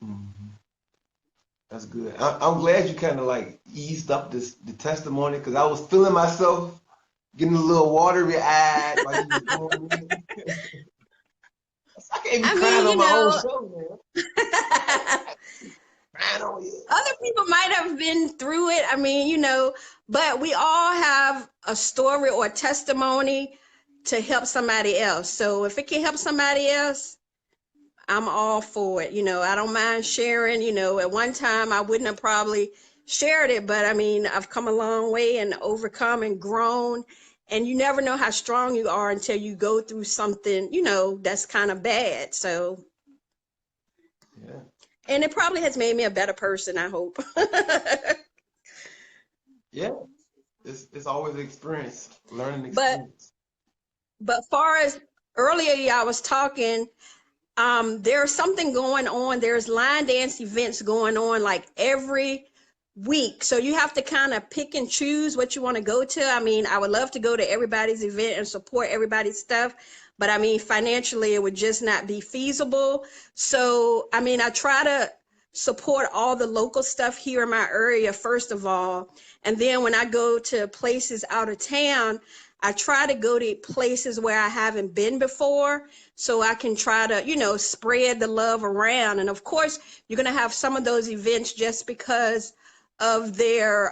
Mhm. That's good. I'm glad you kind of like eased up the testimony, because I was feeling myself getting a little watery eyed while you was going in. I can't be I crying mean, on my own show, man. other Crying on you. people might have been through it. I mean, but we all have a story or testimony to help somebody else. So if it can help somebody else, I'm all for it. I don't mind sharing. At one time I wouldn't have probably shared it, but I mean, I've come a long way and overcome and grown. And you never know how strong you are until you go through something, that's kind of bad. So, Yeah, and it probably has made me a better person, I hope. yeah. It's always an experience, learning but, experience. but far as earlier, I was talking, there's something going on. There's line dance events going on like every week. So you have to kind of pick and choose what you want to go to. I mean, I would love to go to everybody's event and support everybody's stuff, but I mean, financially, it would just not be feasible. So, I mean, I try to support all the local stuff here in my area, first of all. And then when I go to places out of town, I try to go to places where I haven't been before so I can try to, spread the love around. And of course, you're going to have some of those events just because of their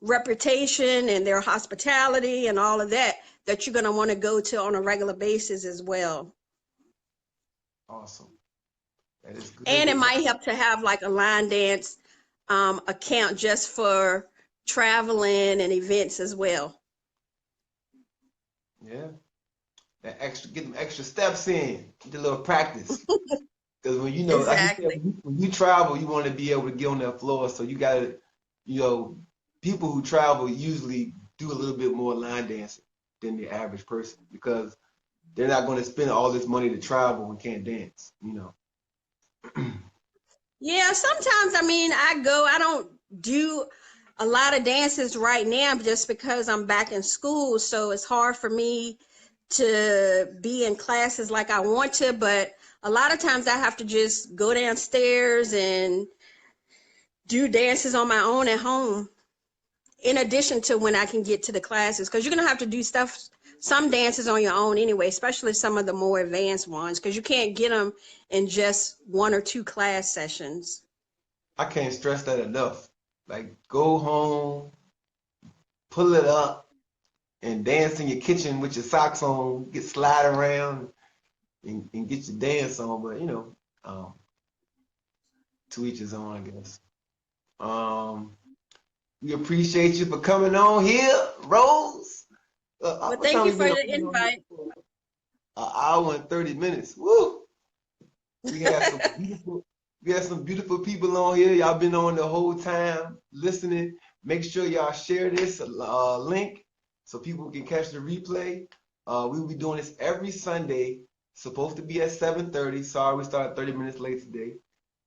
reputation and their hospitality and all of that, that you're going to want to go to on a regular basis as well. Awesome. That is And it good. might help to have like a line dance account just for traveling and events as well. Yeah. Get them extra steps in, get a little practice. Because when like you said, Exactly. when you travel, you want to be able to get on that floor. So you got to, you know, people who travel usually do a little bit more line dancing than the average person, because they're not going to spend all this money to travel and can't dance. Yeah, sometimes I mean I don't do a lot of dances right now just because I'm back in school, so it's hard for me to be in classes like I want to, but a lot of times I have to just go downstairs and do dances on my own at home in addition to when I can get to the classes, because you're gonna have to do some dances on your own anyway, especially some of the more advanced ones, because you can't get them in just one or two class sessions. I can't stress that enough. Like, go home, pull it up, and dance in your kitchen with your socks on, get slide around and get your dance on. But um, to each his own, I guess. Um, We appreciate you for coming on here, Rose. Well, What thank time you we for been the on here invite. for? An hour and 30 minutes. Woo! We had some beautiful people on here. Y'all been on the whole time listening. Make sure y'all share this link so people can catch the replay. We'll be doing this every Sunday. Supposed to be at 7:30. Sorry, we started 30 minutes late today.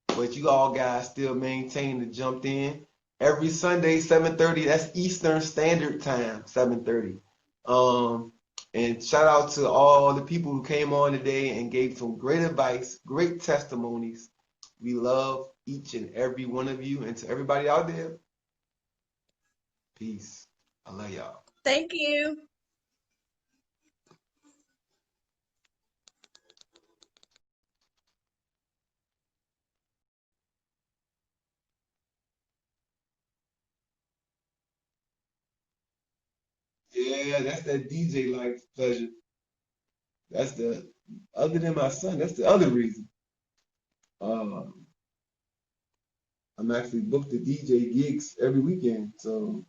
But you all guys still maintain to jump in. Every Sunday, 7:30. That's Eastern Standard Time, 7:30. And shout out to all the people who came on today and gave some great advice, great testimonies. We love each and every one of you. And to everybody out there, peace. I love y'all. Thank you. Yeah, that's that DJ life pleasure. That's the, other than my son, that's the other reason. Um, I'm actually booked to DJ gigs every weekend. So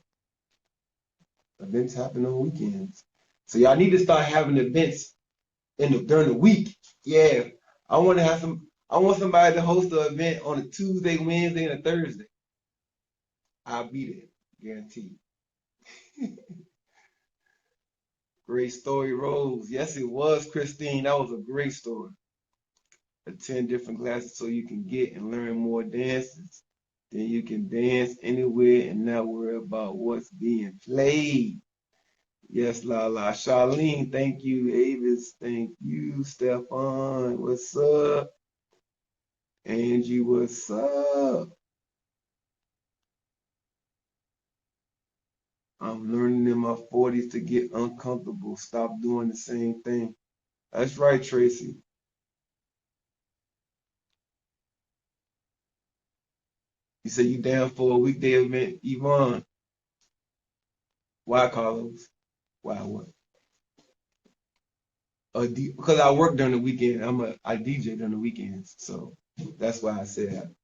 events happen on weekends. So y'all need to start having events during the week. Yeah. I want to have I want somebody to host an event on a Tuesday, Wednesday, and a Thursday. I'll be there. Guaranteed. Great story, Rose. Yes, it was, Christine. That was a great story. Attend different classes so you can get and learn more dances. Then you can dance anywhere and not worry about what's being played. Yes, Lala. Charlene, thank you. Avis, thank you. Stefan, what's up? Angie, what's up? I'm learning in my 40s to get uncomfortable. Stop doing the same thing. That's right, Tracy. You say you down for a weekday event, Yvonne. Why, Carlos? Why what? Because I work during the weekend. I DJ during the weekends, so that's why I said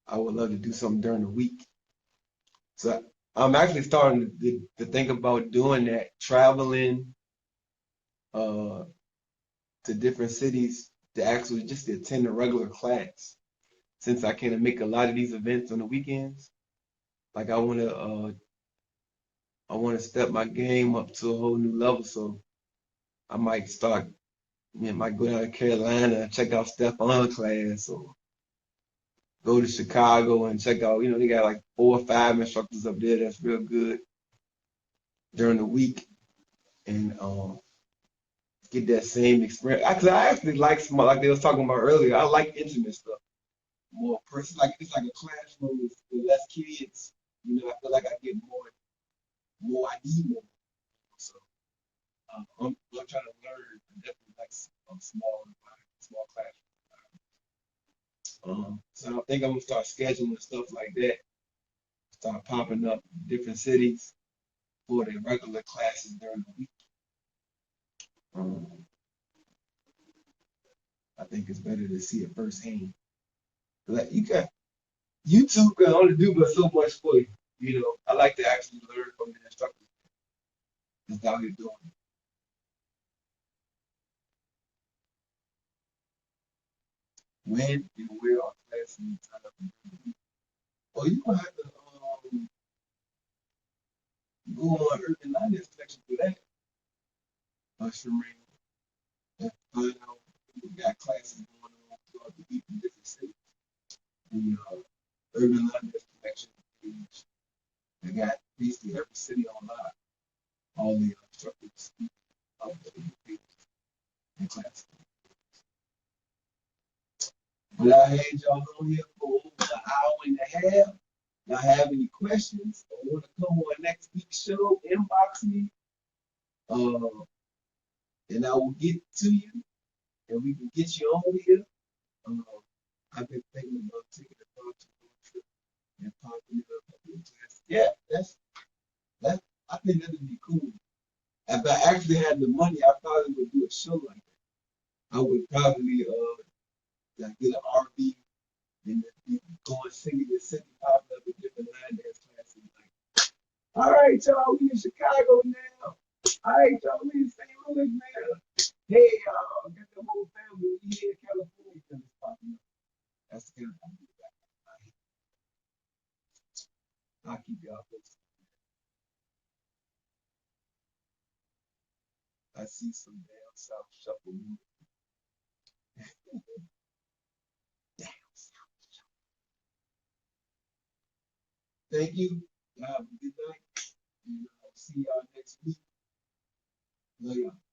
I would love to do something during the week. So I'm actually starting to think about doing that, traveling uh, to different cities to actually just attend a regular class. Since I can't make a lot of these events on the weekends, like I wanna step my game up to a whole new level. So I might start, might go down to Carolina and check out Stefan's class, or go to Chicago and check out, they got like 4 or 5 instructors up there that's real good during the week, and get that same experience. Actually, I actually like small, like they was talking about earlier. I like intimate stuff more person. Like it's like a classroom with less kids. I feel like I get more. I need more. So I'm trying to learn. I definitely like small classroom. So I think I'm gonna start scheduling stuff like that. Start popping up in different cities for the regular classes during the week. Um, I think it's better to see it firsthand. Like YouTube can only do but so much for you. I like to actually learn from the instructors that's out here doing it. When and where are classes and time? Or you gonna have to go on Urban Lioness section for that, Sharima, and find out we got classes going on throughout the week in different cities. The Urban Lioness collection page, they got basically every city online. All the instructors speak of the pages and classes. But I had y'all on here for over an hour and a half. Y'all have any questions or want to come on next week's show, inbox me, and I will get to you, and we can get you on here. Um, I've been thinking about taking a road trip and popping it up at the class. Yeah, that. I think that would be cool. If I actually had the money, I probably would do a show like that. I would probably like get an RV and then be going city to city, popping up at different line dance classes, like All right, y'all, we in Chicago now. All right, y'all, we in St. Louis now. Hey, y'all, got the whole family. We here in California because it's popping up. That's the kind of thing I'll keep y'all posted. I see some damn South Shuffle movie. Damn South Shuffle. Thank you. Y'all have a good night. And I'll see y'all next week. Love y'all.